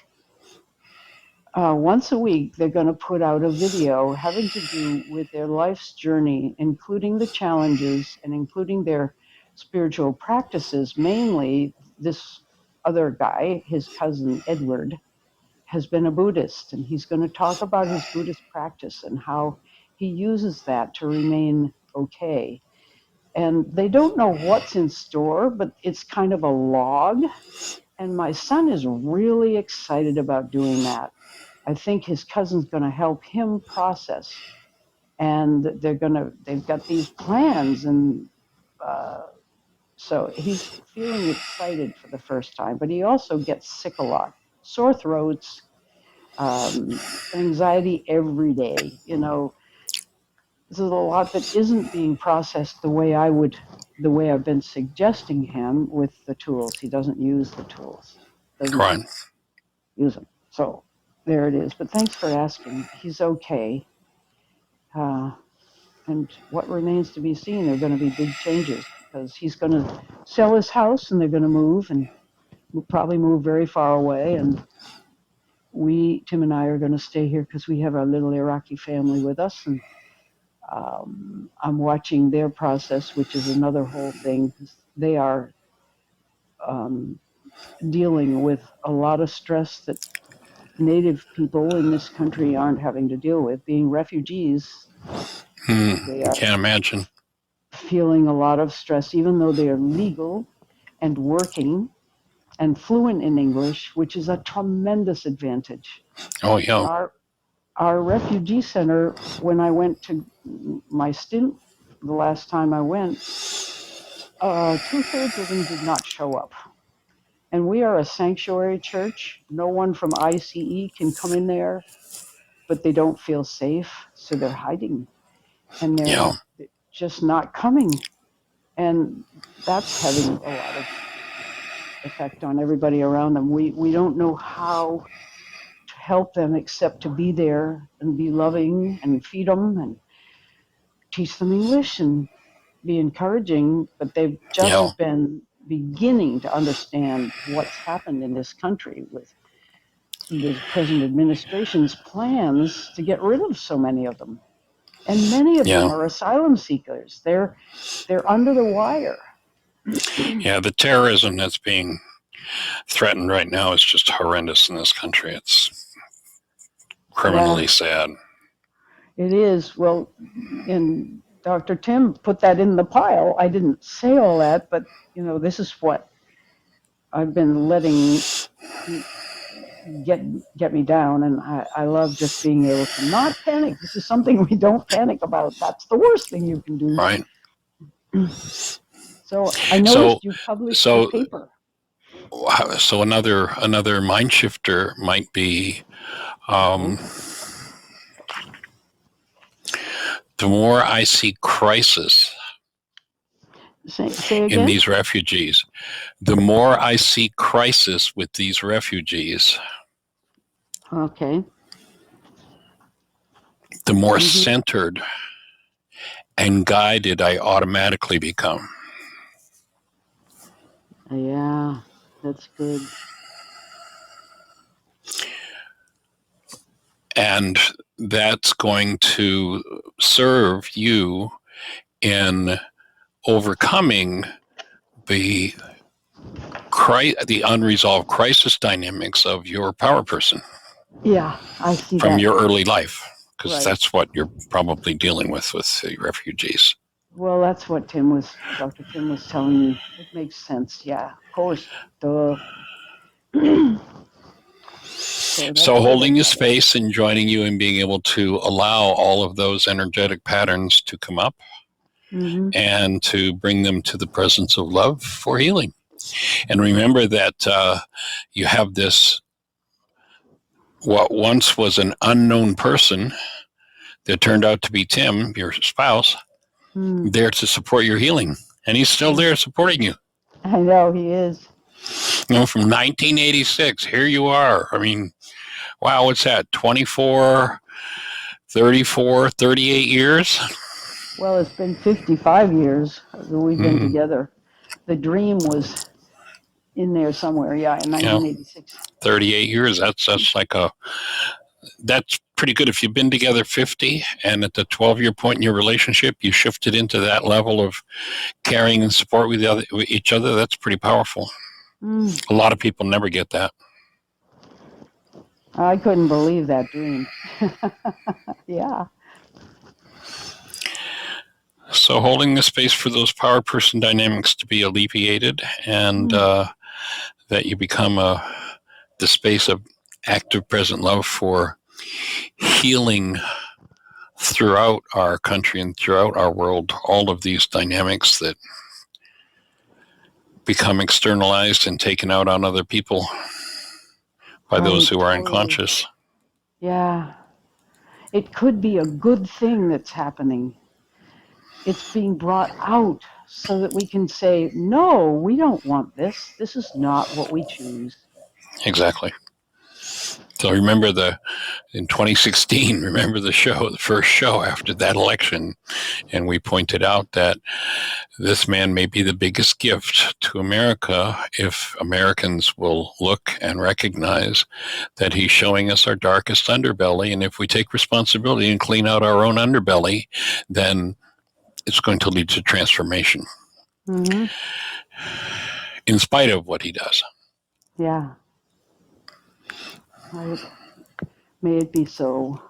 once a week, they're going to put out a video having to do with their life's journey, including the challenges and including their spiritual practices. Mainly, this other guy, his cousin Edward, has been a Buddhist, and he's going to talk about his Buddhist practice and how he uses that to remain okay. And they don't know what's in store, but it's kind of a log. And my son is really excited about doing that. I think his cousin's going to help him process, and they've got these plans, and so he's feeling excited for the first time. But he also gets sick a lot, sore throats, anxiety every day. This is a lot that isn't being processed the way I've been suggesting him with the tools. He doesn't use the tools, doesn't use them. So there it is. But thanks for asking. He's okay. And what remains to be seen are going to be big changes, because he's going to sell his house and they're going to move, and we'll probably move very far away. And Tim and I are going to stay here because we have our little Iraqi family with us. And I'm watching their process, which is another whole thing. They are dealing with a lot of stress that Native people in this country aren't having to deal with. Being refugees, they are Can't imagine. feeling a lot of stress, even though they are legal and working and fluent in English, which is a tremendous advantage. Oh, yeah. Our refugee center, when I went to my stint the last time I went, 2/3 of them did not show up. And we are a sanctuary church. No one from ICE can come in there, but they don't feel safe, so they're hiding. And they're just not coming. And that's having a lot of effect on everybody around them. We don't know how to help them except to be there and be loving and feed them and teach them English and be encouraging, but they've just been beginning to understand what's happened in this country with the present administration's plans to get rid of so many of them. And many of them are asylum seekers. They're under the wire. Yeah, the terrorism that's being threatened right now is just horrendous in this country. It's criminally sad. It is. Well, and Dr. Tim put that in the pile. I didn't say all that, but this is what I've been letting get me down, and I love just being able to not panic. This is something we don't panic about. That's the worst thing you can do. Right. So I noticed you published a paper. So another mind shifter might be the more I see crisis say in these refugees, the more I see crisis with these refugees, the more centered and guided I automatically become. Yeah, that's good. And that's going to serve you in overcoming the unresolved crisis dynamics of your power person. Yeah, I see from that. your early life, because that's what you're probably dealing with the refugees. Well, that's what Dr. Tim was telling me. It makes sense. Yeah, of course. Duh. So holding your space and joining you and being able to allow all of those energetic patterns to come up and to bring them to the presence of love for healing. And remember that you have this, what once was an unknown person that turned out to be Tim, your spouse, there to support your healing. And he's still there supporting you. I know he is. From 1986, here you are. I mean, wow, what's that? 24, 34, 38 years? Well, it's been 55 years that we've been together. The dream was in there somewhere, in 1986. 38 years, that's pretty good. If you've been together 50 and at the 12-year point in your relationship, you shifted into that level of caring and support with each other, that's pretty powerful. A lot of people never get that. I couldn't believe that dream. Yeah. So holding the space for those power person dynamics to be alleviated, and that you become the space of active present love for healing throughout our country and throughout our world, all of these dynamics that become externalized and taken out on other people by those who are unconscious. Yeah. It could be a good thing that's happening. It's being brought out so that we can say, no, we don't want this. This is not what we choose. Exactly. So remember in 2016, remember the first show after that election, and we pointed out that this man may be the biggest gift to America if Americans will look and recognize that he's showing us our darkest underbelly. And if we take responsibility and clean out our own underbelly, then it's going to lead to transformation. Mm-hmm. In spite of what he does. Yeah. Right. May it be so.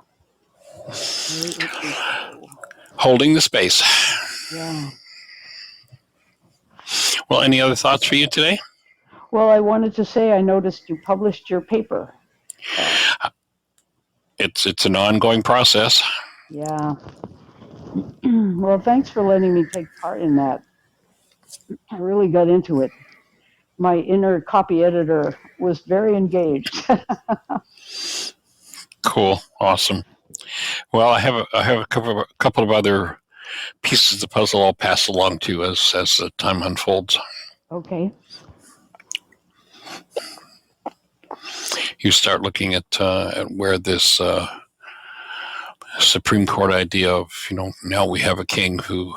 May it be so. Holding the space. Yeah. Well, any other thoughts for you today? Well, I wanted to say I noticed you published your paper. It's an ongoing process. Yeah. Well, thanks for letting me take part in that. I really got into it. My inner copy editor was very engaged. Cool. Awesome. Well, I have a couple of other pieces of the puzzle I'll pass along to you as the time unfolds. Okay. You start looking at where this Supreme Court idea of, now we have a king who,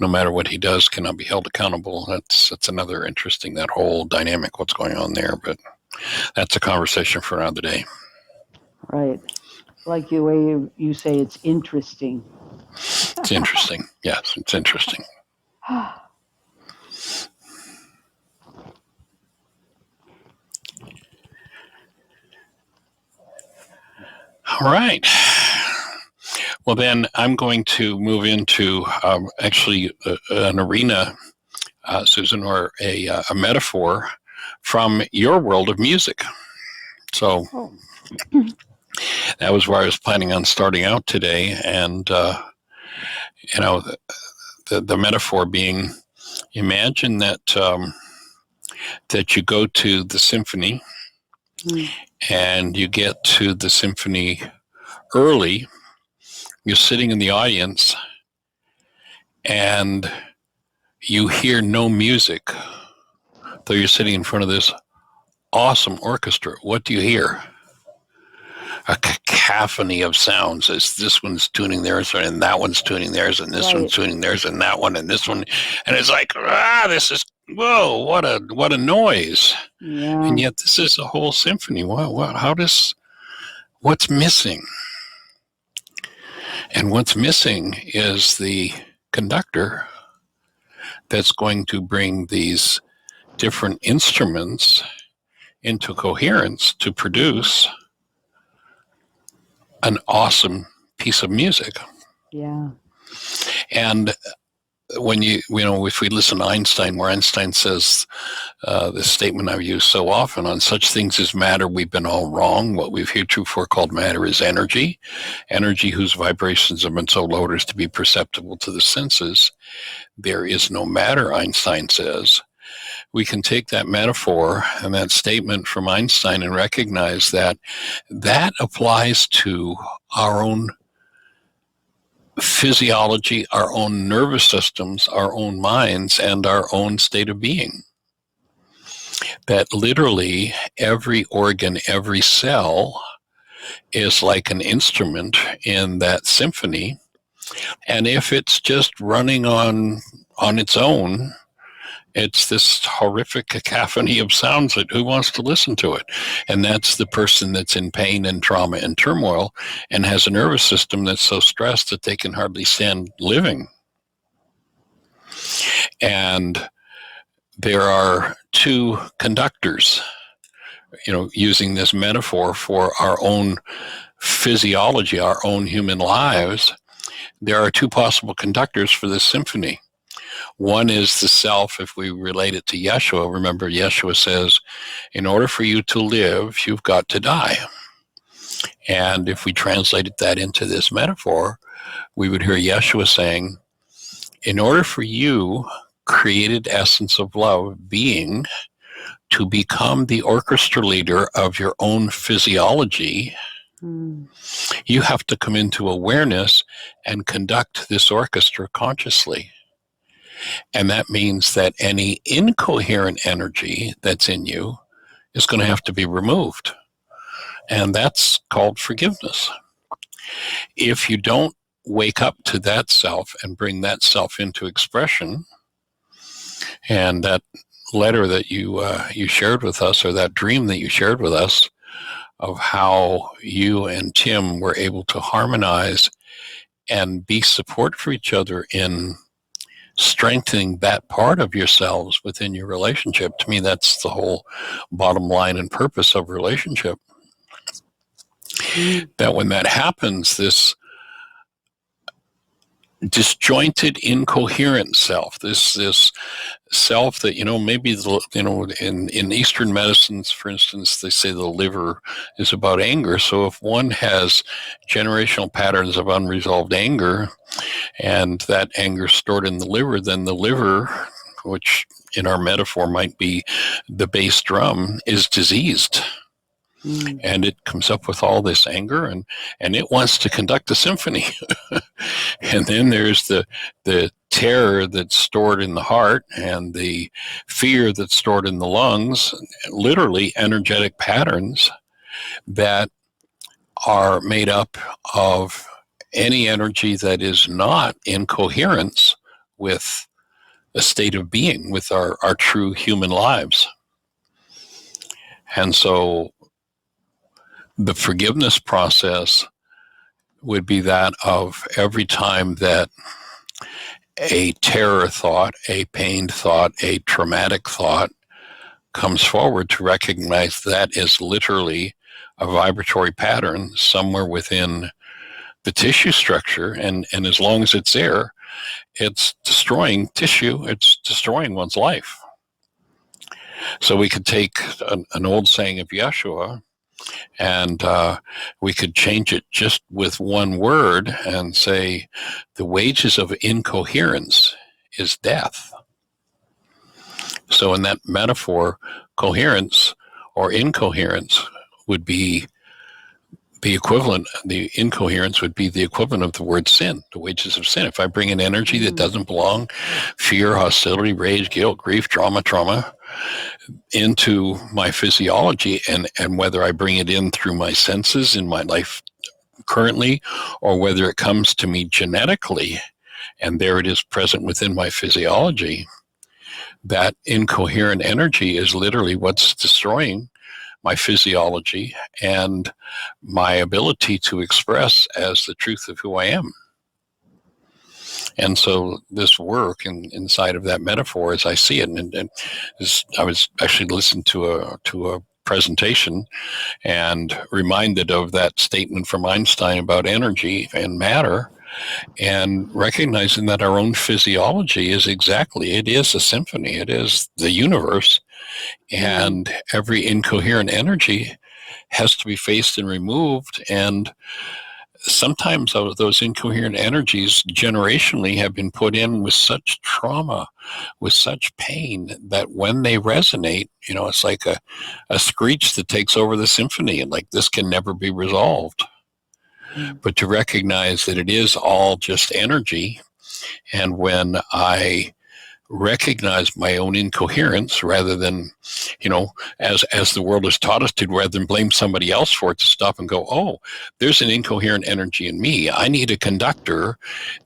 no matter what he does, cannot be held accountable. That's another interesting, that whole dynamic, what's going on there. But that's a conversation for another day. Right. Like the way you say it's interesting. It's interesting. Yes, it's interesting. All right. Well, then I'm going to move into actually an arena, Susan, or a metaphor from your world of music. So that was where I was planning on starting out today. And, the metaphor being, imagine that that you go to the symphony and you get to the symphony early. You're sitting in the audience and you hear no music, though you're sitting in front of this awesome orchestra. What do you hear? A cacophony of sounds as this one's tuning theirs and that one's tuning theirs and this one's tuning theirs and that one and this one. And it's like, this is, whoa, what a noise. Yeah. And yet this is a whole symphony. What's missing? And what's missing is the conductor that's going to bring these different instruments into coherence to produce an awesome piece of music. Yeah. And when if we listen to Einstein, where Einstein says this statement I've used so often, on such things as matter, we've been all wrong. What we've heretofore called matter is energy whose vibrations have been so low as to be perceptible to the senses. There is no matter, Einstein says. We can take that metaphor and that statement from Einstein and recognize that applies to our own physiology, our own nervous systems, our own minds, and our own state of being. That literally every organ, every cell is like an instrument in that symphony. And if it's just running on its own, it's this horrific cacophony of sounds that who wants to listen to it? And that's the person that's in pain and trauma and turmoil and has a nervous system that's so stressed that they can hardly stand living. And there are two conductors using this metaphor for our own physiology, our own human lives, there are two possible conductors for this symphony. One is the self, if we relate it to Yeshua. Remember, Yeshua says, in order for you to live, you've got to die. And if we translated that into this metaphor, we would hear Yeshua saying, in order for you, created essence of love, being, to become the orchestra leader of your own physiology, you have to come into awareness and conduct this orchestra consciously. And that means that any incoherent energy that's in you is going to have to be removed. And that's called forgiveness. If you don't wake up to that self and bring that self into expression, and that letter that you shared with us, or that dream that you shared with us, of how you and Tim were able to harmonize and be support for each other in strengthening that part of yourselves within your relationship. To me, that's the whole bottom line and purpose of relationship. That when that happens, this disjointed, incoherent self, this self that, maybe, in Eastern medicines, for instance, they say the liver is about anger. So if one has generational patterns of unresolved anger, and that anger stored in the liver, then the liver, which in our metaphor might be the bass drum, is diseased. And it comes up with all this anger, and it wants to conduct a symphony. And then there's the terror that's stored in the heart, and the fear that's stored in the lungs, literally energetic patterns that are made up of any energy that is not in coherence with a state of being, with our true human lives. And so the forgiveness process would be that of every time that a terror thought, a pained thought, a traumatic thought comes forward, to recognize that is literally a vibratory pattern somewhere within the tissue structure. And as long as it's there, it's destroying tissue, it's destroying one's life. So we could take an old saying of Yeshua, and we could change it just with one word and say, the wages of incoherence is death. So in that metaphor, coherence or incoherence would be the equivalent. The incoherence would be the equivalent of the word sin, the wages of sin. If I bring an energy that doesn't belong, fear, hostility, rage, guilt, grief, trauma, into my physiology, and whether I bring it in through my senses in my life currently, or whether it comes to me genetically, and there it is present within my physiology, that incoherent energy is literally what's destroying my physiology and my ability to express as the truth of who I am. And so this work inside of that metaphor, as I see it, and I was actually listening to a presentation and reminded of that statement from Einstein about energy and matter, and recognizing that our own physiology is it is a symphony, it is the universe, and every incoherent energy has to be faced and removed. And sometimes those incoherent energies generationally have been put in with such trauma, with such pain, that when they resonate, it's like a screech that takes over the symphony, and like, this can never be resolved. But to recognize that it is all just energy, and when I recognize my own incoherence, rather than, as the world has taught us to, rather than blame somebody else for it, to stop and go, oh, there's an incoherent energy in me. I need a conductor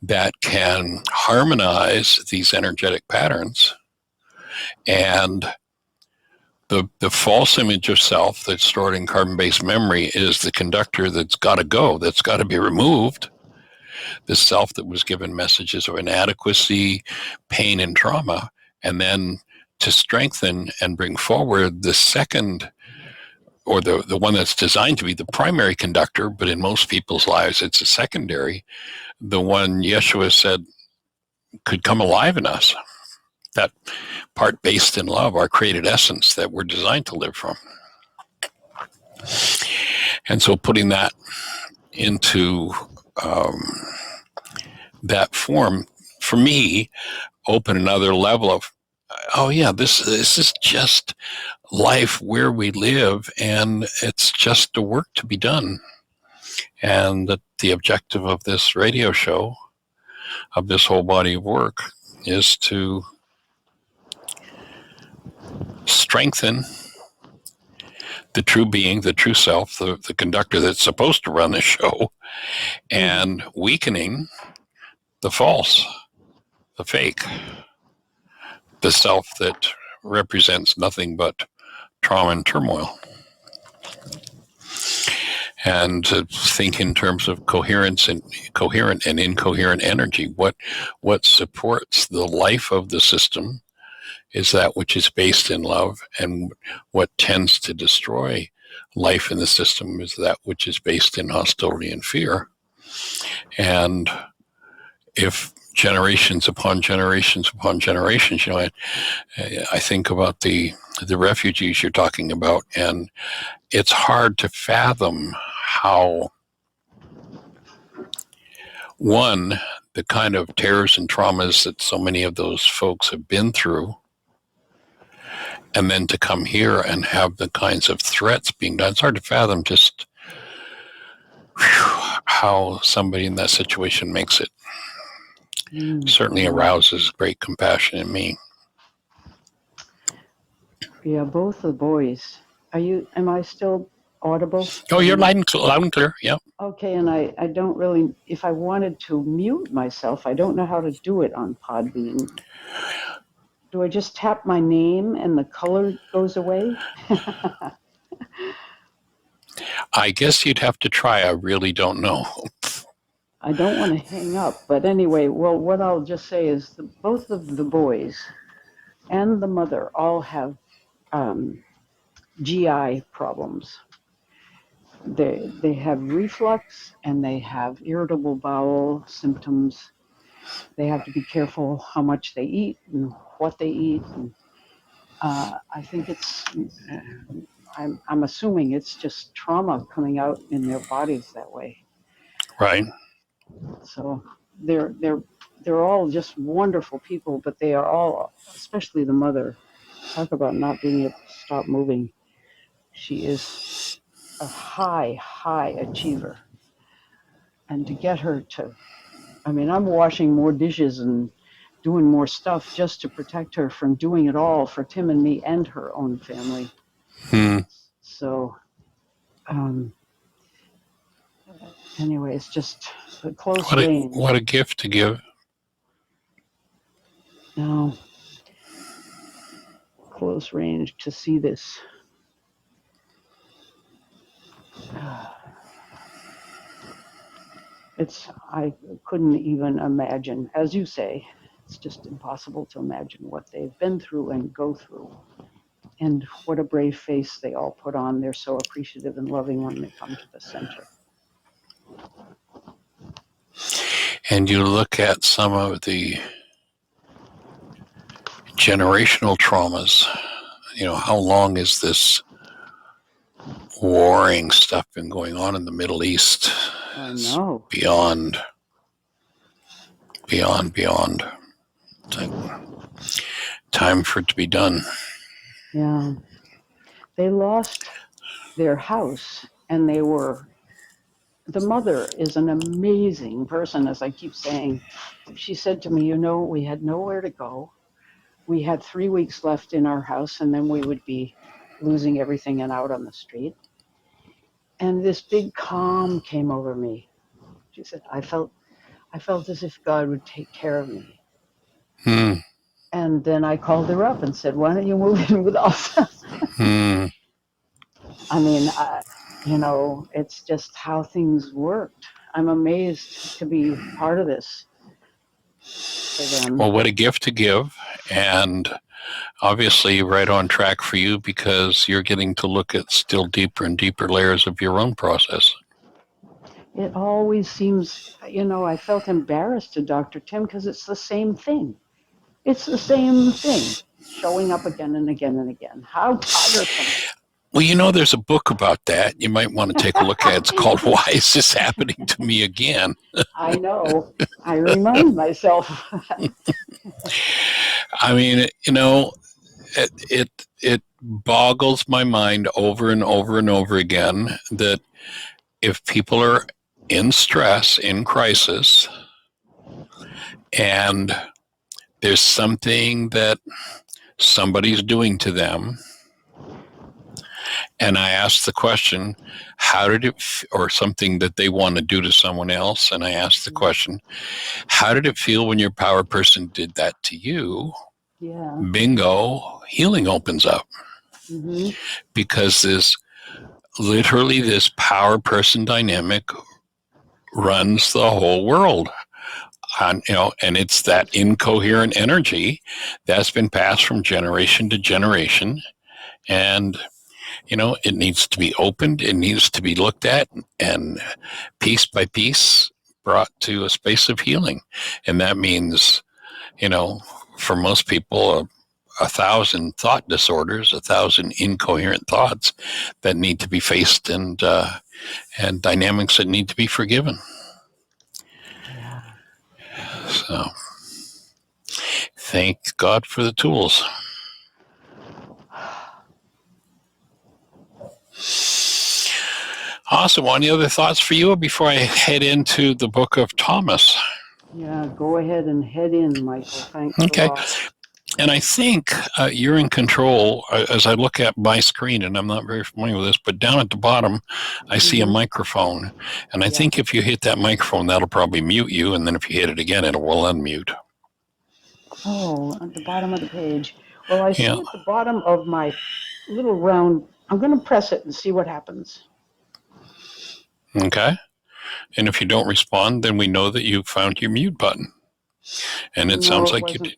that can harmonize these energetic patterns. And the false image of self that's stored in carbon-based memory is the conductor that's got to go, that's got to be removed. The self that was given messages of inadequacy, pain, and trauma, and then to strengthen and bring forward the second or the one that's designed to be the primary conductor, but in most people's lives it's a secondary, the one Yeshua said could come alive in us, that part based in love, our created essence that we're designed to live from. And so putting that into that form, for me, opened another level of, oh yeah, this is just life where we live, and it's just the work to be done. And that the objective of this radio show, of this whole body of work, is to strengthen the true being, the true self, the conductor that's supposed to run the show, and weakening the false, the fake, the self that represents nothing but trauma and turmoil. And to think in terms of coherence and coherent and incoherent energy. What supports the life of the system is that which is based in love, and what tends to destroy life in the system is that which is based in hostility and fear. And if generations upon generations upon generations, I think about the refugees you're talking about, and it's hard to fathom how, one, the kind of terrors and traumas that so many of those folks have been through, and then to come here and have the kinds of threats being done. It's hard to fathom just how somebody in that situation makes it. Certainly arouses great compassion in me. Yeah, both the boys. Am I still audible? Oh, you're loud and clear. Yeah. Okay, and I don't really, if I wanted to mute myself, I don't know how to do it on Podbean. Do I just tap my name and the color goes away? I guess you'd have to try. I really don't know. I don't want to hang up, but anyway, well, what I'll just say is both of the boys and the mother all have GI problems. They have reflux and they have irritable bowel symptoms. They have to be careful how much they eat and what they eat. And, I think I'm assuming it's just trauma coming out in their bodies that way. Right. So they're all just wonderful people, but they are all, especially the mother, talk about not being able to stop moving. She is a high achiever. And to get her to, I'm washing more dishes and doing more stuff just to protect her from doing it all for Tim and me and her own family. So, anyway, it's just a close range. What a gift to give. No, close range to see this. I couldn't even imagine, as you say, it's just impossible to imagine what they've been through and go through. And what a brave face they all put on. They're so appreciative and loving when they come to the center. And you look at some of the generational traumas, how long is this warring stuff been going on in the Middle East? I know. Beyond. Time for it to be done. Yeah. They lost their house, and the mother is an amazing person, as I keep saying. She said to me, we had nowhere to go. We had 3 weeks left in our house, and then we would be losing everything and out on the street. And this big calm came over me. She said, I felt as if God would take care of me. And then I called her up and said, why don't you move in with us? It's just how things worked. I'm amazed to be part of this for them. Well, what a gift to give. And obviously right on track for you because you're getting to look at still deeper and deeper layers of your own process. It always seems, I felt embarrassed to Dr. Tim because it's the same thing. It's the same thing showing up again and again and again. How tiresome. Well, there's a book about that. You might want to take a look at it. It's called Why Is This Happening to Me Again? I know. I remind myself. I mean, it boggles my mind over and over and over again that if people are in stress, in crisis, and there's something that somebody's doing to them, and I ask the question, how did it, or something that they want to do to someone else, and I ask the question, how did it feel when your power person did that to you? Yeah. Bingo, healing opens up. Mm-hmm. Because this power person dynamic runs the whole world. And it's that incoherent energy that's been passed from generation to generation. And, it needs to be opened. It needs to be looked at and piece by piece brought to a space of healing. And that means, for most people, 1,000 thought disorders, 1,000 incoherent thoughts that need to be faced, and dynamics that need to be forgiven. Yeah. So, thank God for the tools. Awesome. Any other thoughts for you before I head into the book of Thomas? Yeah, go ahead and head in, Michael. Thanks Okay. a lot. And I think you're in control as I look at my screen, and I'm not very familiar with this, but down at the bottom, I see a microphone. And I think if you hit that microphone, that'll probably mute you. And then if you hit it again, it will unmute. Oh, at the bottom of the page. Well, I see at the bottom of my little round, I'm going to press it and see what happens. Okay. And if you don't respond, then we know that you found your mute button. And it sounds like you did.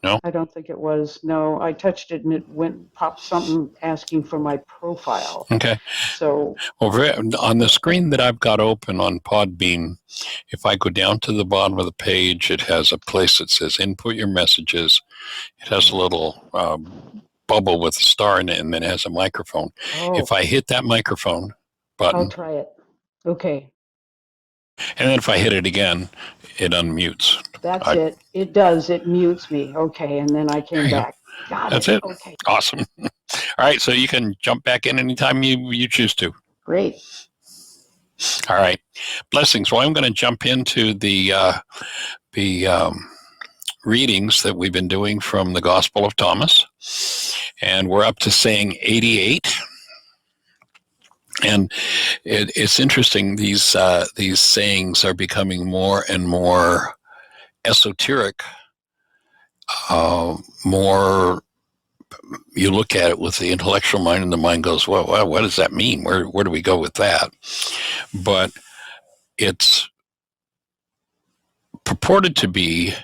No? I don't think it was. No, I touched it and it popped something asking for my profile. Okay. So. Well, on the screen that I've got open on Podbean, if I go down to the bottom of the page, it has a place that says input your messages. It has a little bubble with a star in it, and then it has a microphone. Oh. If I hit that microphone button. I'll try it. Okay. And then if I hit it again, it unmutes. That's it. It does. It mutes me. Okay. And then I came back. Got it. That's it. Okay. Awesome. All right. So you can jump back in anytime you choose to. Great. All right. Blessings. Well, I'm going to jump into the readings that we've been doing from the Gospel of Thomas. And we're up to saying 88. And it's interesting, these sayings are becoming more and more esoteric, more, you look at it with the intellectual mind and the mind goes, well, what does that mean? Where do we go with that? But it's purported to be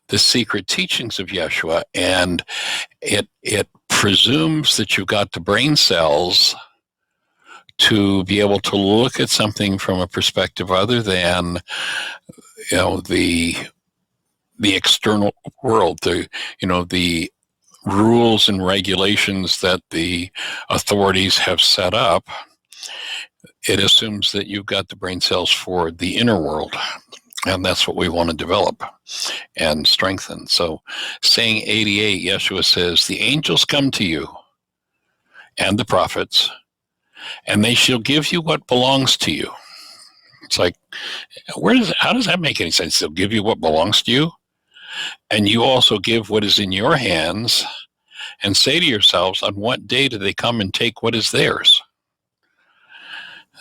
the secret teachings of Yeshua, and it presumes that you've got the brain cells to be able to look at something from a perspective other than, the external world, the rules and regulations that the authorities have set up. It assumes that you've got the brain cells for the inner world, and that's what we want to develop and strengthen. So, saying 88, Yeshua says, the angels come to you and the prophets, and they shall give you what belongs to you. It's like, how does that make any sense? They'll give you what belongs to you, and you also give what is in your hands, and say to yourselves, on what day do they come and take what is theirs?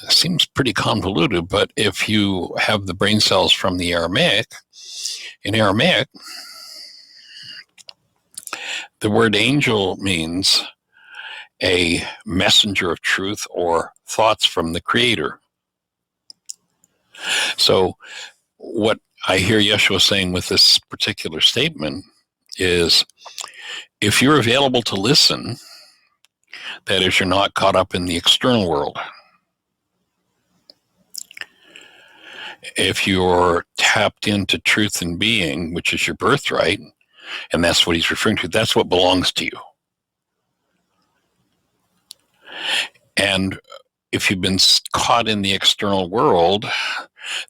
It seems pretty convoluted, but if you have the brain cells from the Aramaic, in Aramaic, the word angel means a messenger of truth or thoughts from the Creator. So what I hear Yeshua saying with this particular statement is if you're available to listen, that is, you're not caught up in the external world. If you're tapped into truth and being, which is your birthright, and that's what he's referring to, that's what belongs to you. And if you've been caught in the external world,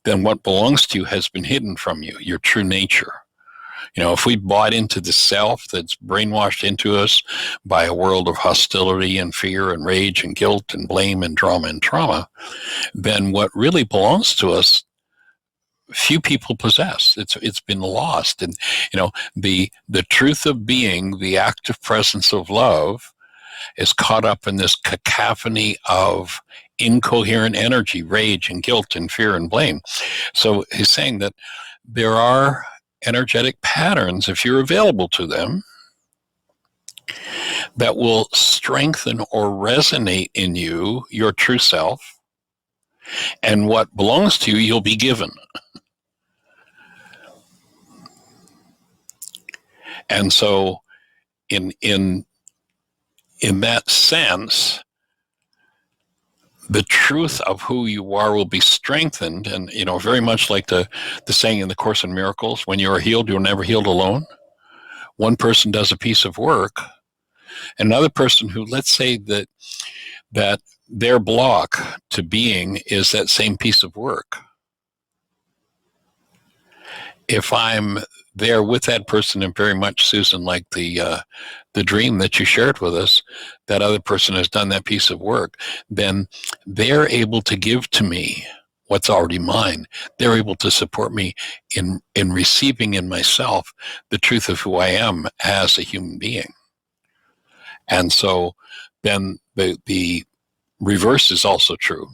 then what belongs to you has been hidden from you, your true nature. You know, if we bought into the self that's brainwashed into us by a world of hostility and fear and rage and guilt and blame and drama and trauma, then what really belongs to us, few people possess. It's been lost. And, you know, the truth of being, the active presence of love, is caught up in this cacophony of incoherent energy, rage and guilt and fear and blame. So he's saying that there are energetic patterns, if you're available to them, that will strengthen or resonate in you, your true self, and what belongs to you, you'll be given. And so in that sense, the truth of who you are will be strengthened. And, you know, very much like the saying in the Course in Miracles, when you are healed, you're never healed alone. One person does a piece of work, another person who, let's say that their block to being is that same piece of work. If I'm there with that person, and very much, Susan, like the dream that you shared with us, that other person has done that piece of work, then they're able to give to me what's already mine. They're able to support me in receiving in myself the truth of who I am as a human being. And so then the reverse is also true.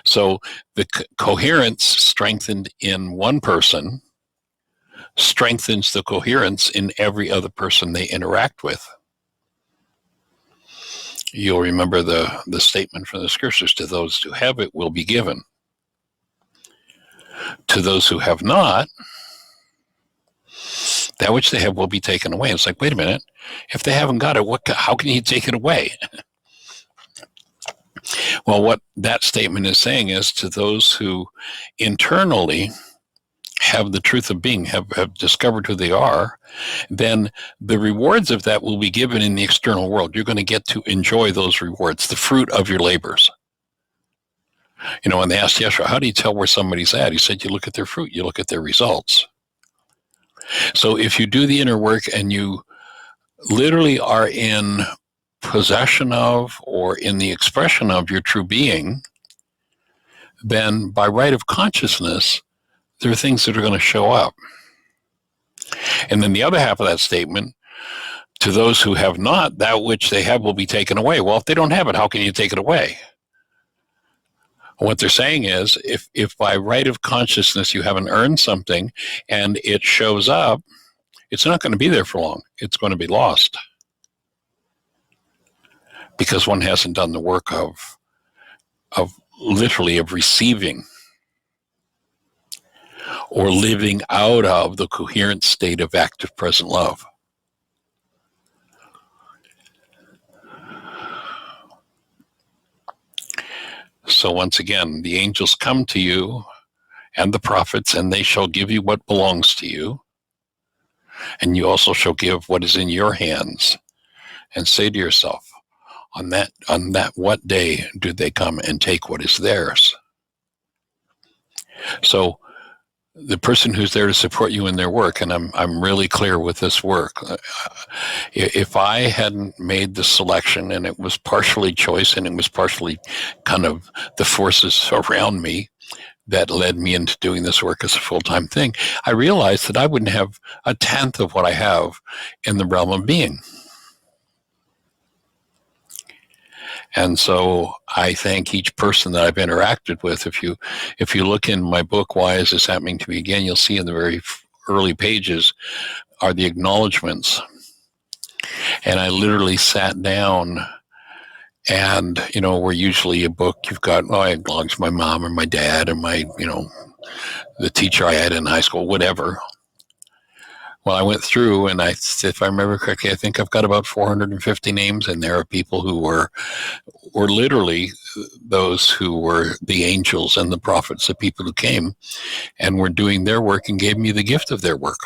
So the coherence strengthened in one person strengthens the coherence in every other person they interact with. You'll remember the statement from the scriptures, to those who have it will be given. To those who have not, that which they have will be taken away. It's like, wait a minute, if they haven't got it, how can he take it away? Well, what that statement is saying is, to those who internally have the truth of being, have discovered who they are, then the rewards of that will be given in the external world. You're going to get to enjoy those rewards, the fruit of your labors. You know, when they asked Yeshua, how do you tell where somebody's at? He said, you look at their fruit, you look at their results. So if you do the inner work and you literally are in possession of or in the expression of your true being, then by right of consciousness, there are things that are going to show up. And then the other half of that statement, to those who have not, that which they have will be taken away. Well, if they don't have it, how can you take it away? What they're saying is, if by right of consciousness you haven't earned something and it shows up, it's not going to be there for long. It's going to be lost. Because one hasn't done the work of literally of receiving or living out of the coherent state of active present love. So once again, the angels come to you and the prophets, and they shall give you what belongs to you. And you also shall give what is in your hands, and say to yourself, on that what day do they come and take what is theirs? So the person who's there to support you in their work, and I'm really clear with this work, if I hadn't made the selection, and it was partially choice and it was partially kind of the forces around me that led me into doing this work as a full-time thing, I realized that I wouldn't have a tenth of what I have in the realm of being. And so I thank each person that I've interacted with. If you look in my book, Why Is This Happening to Me Again, you'll see in the very early pages are the acknowledgments. And I literally sat down, and, you know, where usually a book you've got, I acknowledge my mom or my dad or my, you know, the teacher I had in high school, whatever. Well, I went through, and if I remember correctly, I think I've got about 450 names in there of people who were literally those who were the angels and the prophets, the people who came and were doing their work and gave me the gift of their work.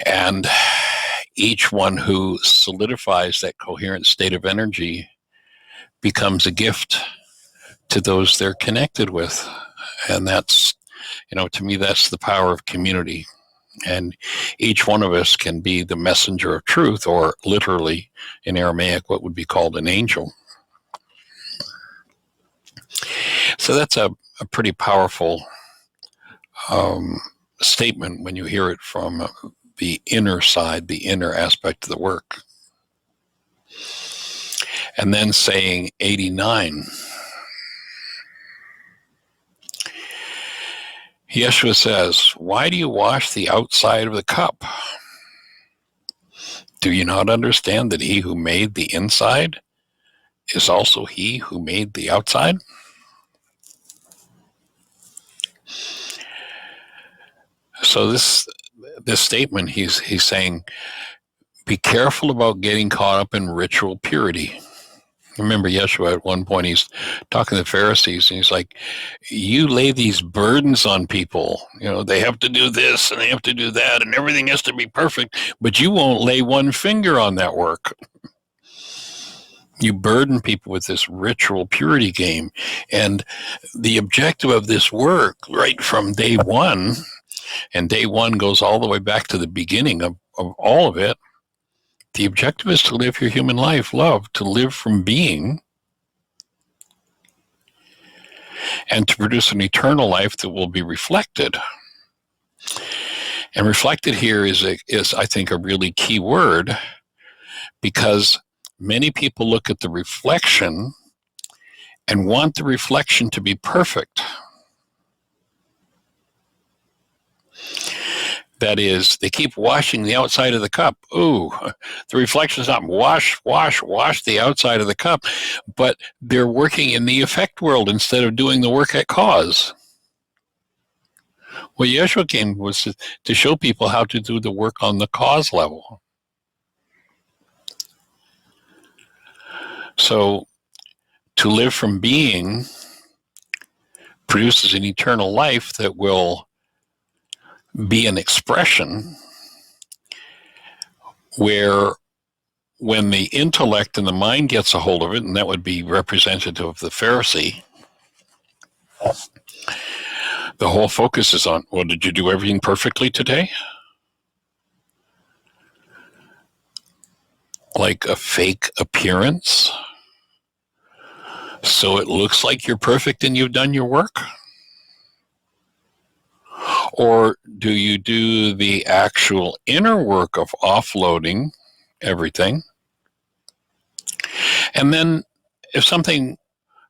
And each one who solidifies that coherent state of energy becomes a gift to those they're connected with. And that's, to me, that's the power of community. And each one of us can be the messenger of truth, or literally in Aramaic, what would be called an angel. So that's a pretty powerful statement when you hear it from the inner side, the inner aspect of the work. And then saying 89. Yeshua says, "Why do you wash the outside of the cup? Do you not understand that he who made the inside is also he who made the outside?" So this statement, he's saying, be careful about getting caught up in ritual purity. Remember, Yeshua at one point, he's talking to the Pharisees, and he's like, you lay these burdens on people. They have to do this, and they have to do that, and everything has to be perfect, but you won't lay one finger on that work. You burden people with this ritual purity game. And the objective of this work, right from day one, and day one goes all the way back to the beginning of all of it, the objective is to live your human life, love, to live from being, and to produce an eternal life that will be reflected. And reflected here is I think, a really key word, because many people look at the reflection and want the reflection to be perfect. That is, they keep washing the outside of the cup. Ooh, the reflection's not wash the outside of the cup, but they're working in the effect world instead of doing the work at cause. What Yeshua came was to show people how to do the work on the cause level. So to live from being produces an eternal life that will be an expression where, when the intellect and the mind gets a hold of it, and that would be representative of the Pharisee, the whole focus is on, well, did you do everything perfectly today? Like a fake appearance, so it looks like you're perfect and you've done your work? Or do you do the actual inner work of offloading everything? And then if something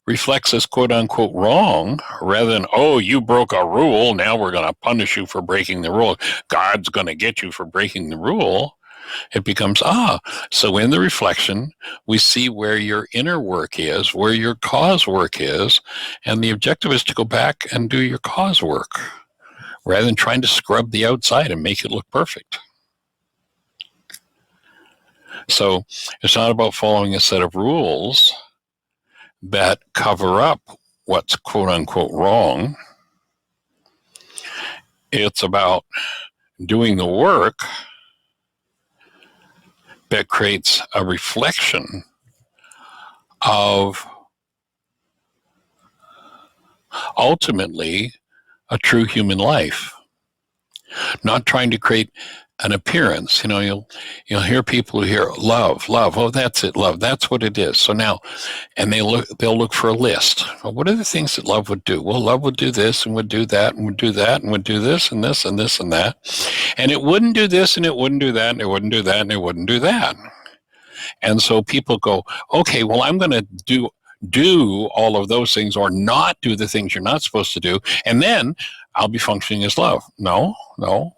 reflects as quote unquote wrong, rather than, oh, you broke a rule, now we're going to punish you for breaking the rule, God's going to get you for breaking the rule, it becomes, so in the reflection, we see where your inner work is, where your cause work is, and the objective is to go back and do your cause work, rather than trying to scrub the outside and make it look perfect. So it's not about following a set of rules that cover up what's quote unquote wrong. It's about doing the work that creates a reflection of ultimately a true human life. Not trying to create an appearance. You'll hear people who hear love. Oh, that's it, love. That's what it is. So now, and they'll look for a list. Well, what are the things that love would do? Well, love would do this and would do that and would do that and would do this and this and this and that. And it wouldn't do this and it wouldn't do that and it wouldn't do that and it wouldn't do that. And so people go, okay, well, I'm going to do all of those things, or not do the things you're not supposed to do, and then I'll be functioning as love. No.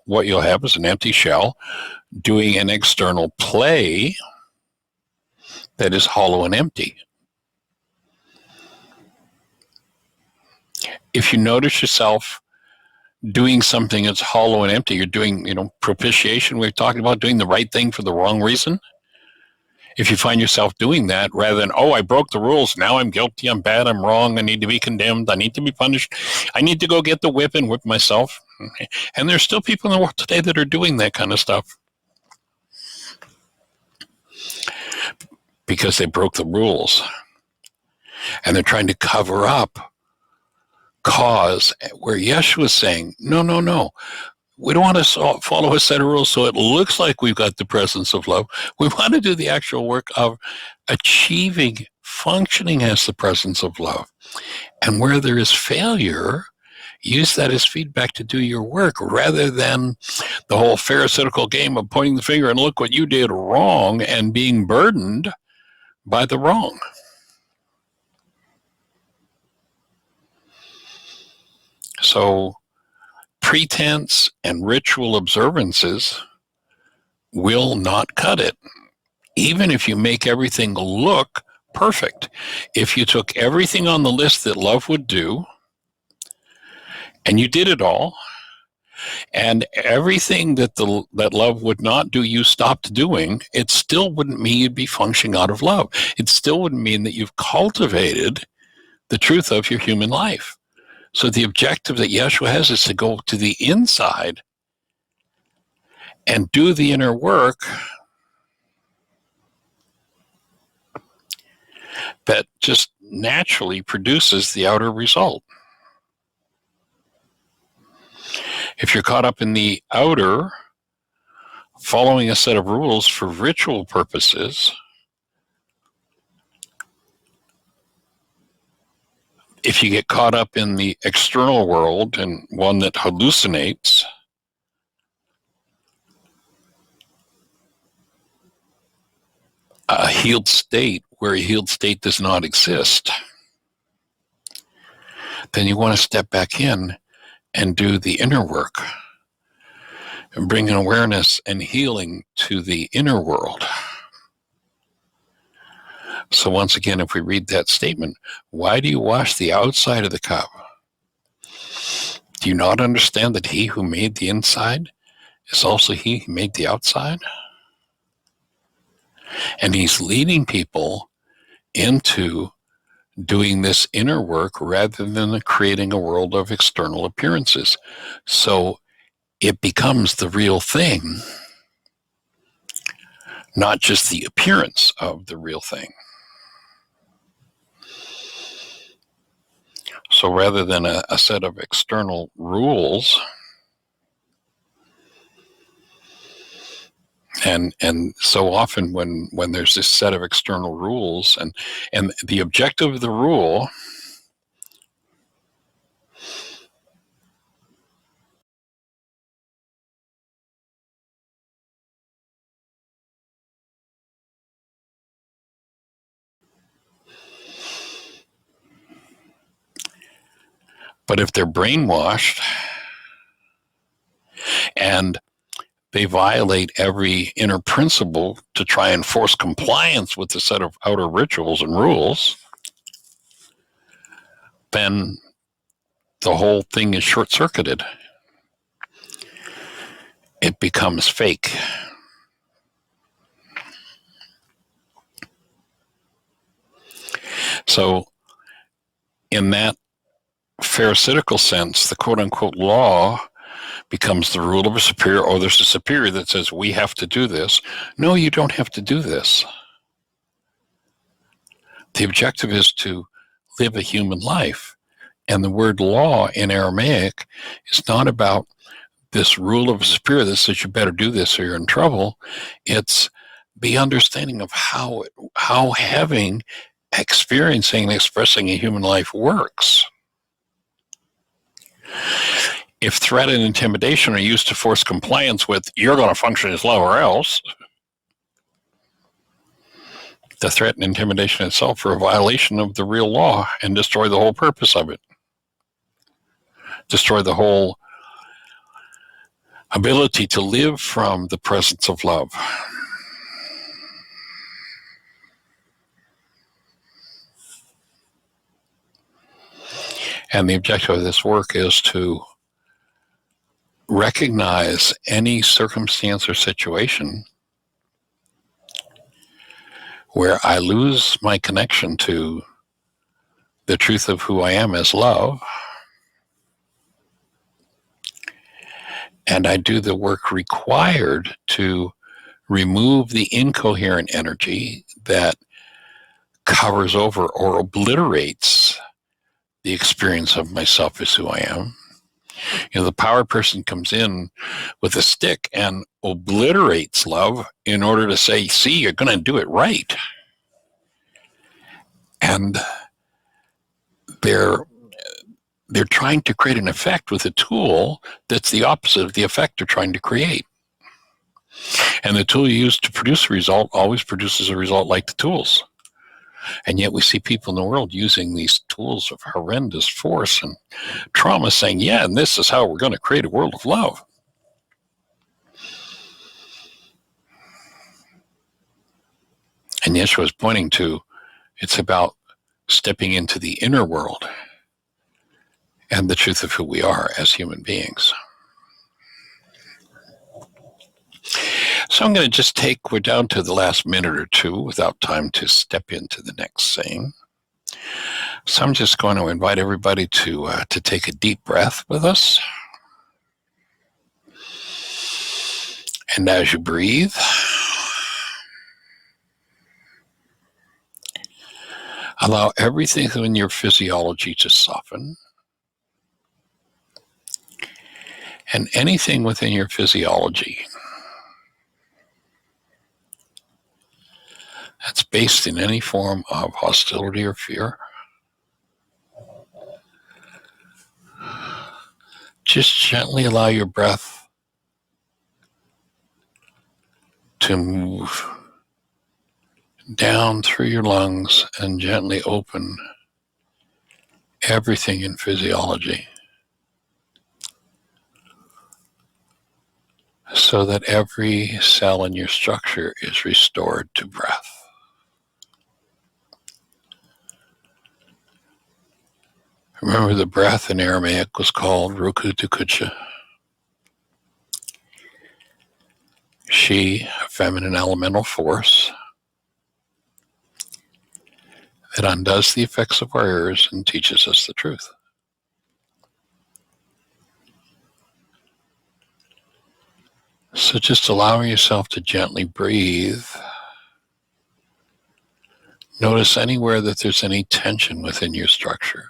What you'll have is an empty shell doing an external play that is hollow and empty. If you notice yourself doing something that's hollow and empty. You're doing, propitiation. We're talking about doing the right thing for the wrong reason. If you find yourself doing that rather than, oh, I broke the rules, now I'm guilty, I'm bad, I'm wrong, I need to be condemned, I need to be punished, I need to go get the whip and whip myself. And there's still people in the world today that are doing that kind of stuff because they broke the rules. And they're trying to cover up cause where Yeshua is saying, no, no, no. We don't want to follow a set of rules so it looks like we've got the presence of love. We want to do the actual work of achieving, functioning as the presence of love. And where there is failure, use that as feedback to do your work rather than the whole pharisaical game of pointing the finger and look what you did wrong and being burdened by the wrong. So pretense and ritual observances will not cut it, even if you make everything look perfect. If you took everything on the list that love would do, and you did it all, and everything that that love would not do, you stopped doing, it still wouldn't mean you'd be functioning out of love. It still wouldn't mean that you've cultivated the truth of your human life. So the objective that Yeshua has is to go to the inside and do the inner work that just naturally produces the outer result. If you're caught up in the outer, following a set of rules for ritual purposes, if you get caught up in the external world and one that hallucinates, a healed state where a healed state does not exist, then you want to step back in and do the inner work and bring an awareness and healing to the inner world. So once again, if we read that statement, why do you wash the outside of the cup? Do you not understand that he who made the inside is also he who made the outside? And he's leading people into doing this inner work rather than creating a world of external appearances. So it becomes the real thing, not just the appearance of the real thing. So rather than a set of external rules, and so often when there's this set of external rules and the objective of the rule but if they're brainwashed and they violate every inner principle to try and force compliance with the set of outer rituals and rules, then the whole thing is short-circuited. It becomes fake. So in that pharisaical sense, the quote-unquote law becomes the rule of a superior, or there's a superior that says, we have to do this. No, you don't have to do this. The objective is to live a human life. And the word law in Aramaic is not about this rule of a superior that says you better do this or you're in trouble. It's the understanding of how having, experiencing, and expressing a human life works. If threat and intimidation are used to force compliance with, you're going to function as love or else, the threat and intimidation itself are a violation of the real law and destroy the whole purpose of it. Destroy the whole ability to live from the presence of love. And the objective of this work is to recognize any circumstance or situation where I lose my connection to the truth of who I am as love, and I do the work required to remove the incoherent energy that covers over or obliterates the experience of myself as who I am. The power person comes in with a stick and obliterates love in order to say, see, you're going to do it right. And they're trying to create an effect with a tool that's the opposite of the effect they're trying to create. And the tool you use to produce a result always produces a result like the tools. And yet we see people in the world using these tools of horrendous force and trauma saying, yeah, and this is how we're going to create a world of love. And Yeshua is pointing to, it's about stepping into the inner world and the truth of who we are as human beings. So I'm going to just we're down to the last minute or two without time to step into the next saying. So I'm just going to invite everybody to take a deep breath with us. And as you breathe, allow everything in your physiology to soften. And anything within your physiology that's based in any form of hostility or fear, just gently allow your breath to move down through your lungs and gently open everything in physiology so that every cell in your structure is restored to breath. Remember, the breath in Aramaic was called Ruku Tukucha. She, a feminine elemental force that undoes the effects of our errors and teaches us the truth. So just allowing yourself to gently breathe. Notice anywhere that there's any tension within your structure.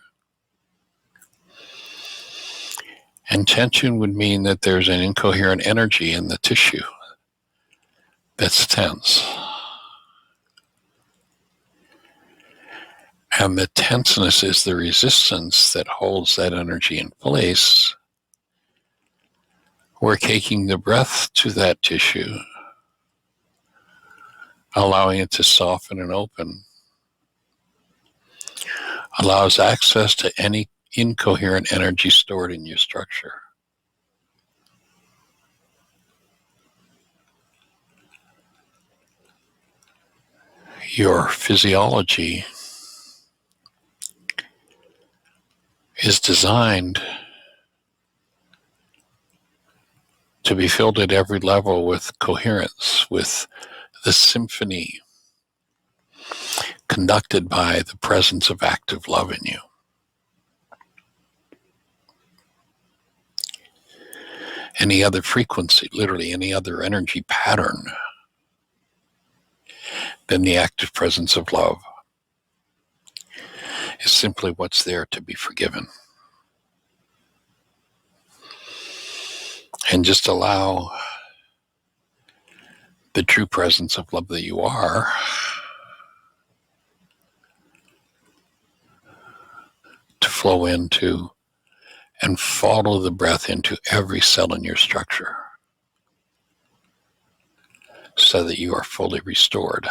And tension would mean that there's an incoherent energy in the tissue that's tense. And the tenseness is the resistance that holds that energy in place. We're taking the breath to that tissue, allowing it to soften and open, allows access to any incoherent energy stored in your structure. Your physiology is designed to be filled at every level with coherence, with the symphony conducted by the presence of active love in you. Any other frequency, literally any other energy pattern than the active presence of love is simply what's there to be forgiven. And just allow the true presence of love that you are to flow into and follow the breath into every cell in your structure so that you are fully restored.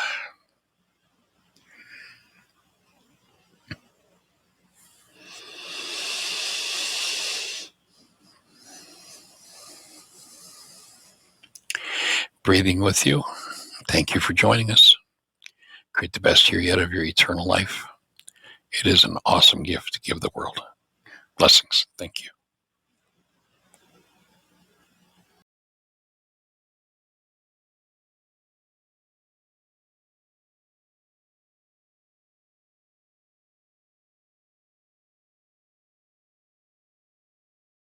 Breathing with you. Thank you for joining us. Create the best year yet of your eternal life. It is an awesome gift to give the world. Blessings. Thank you.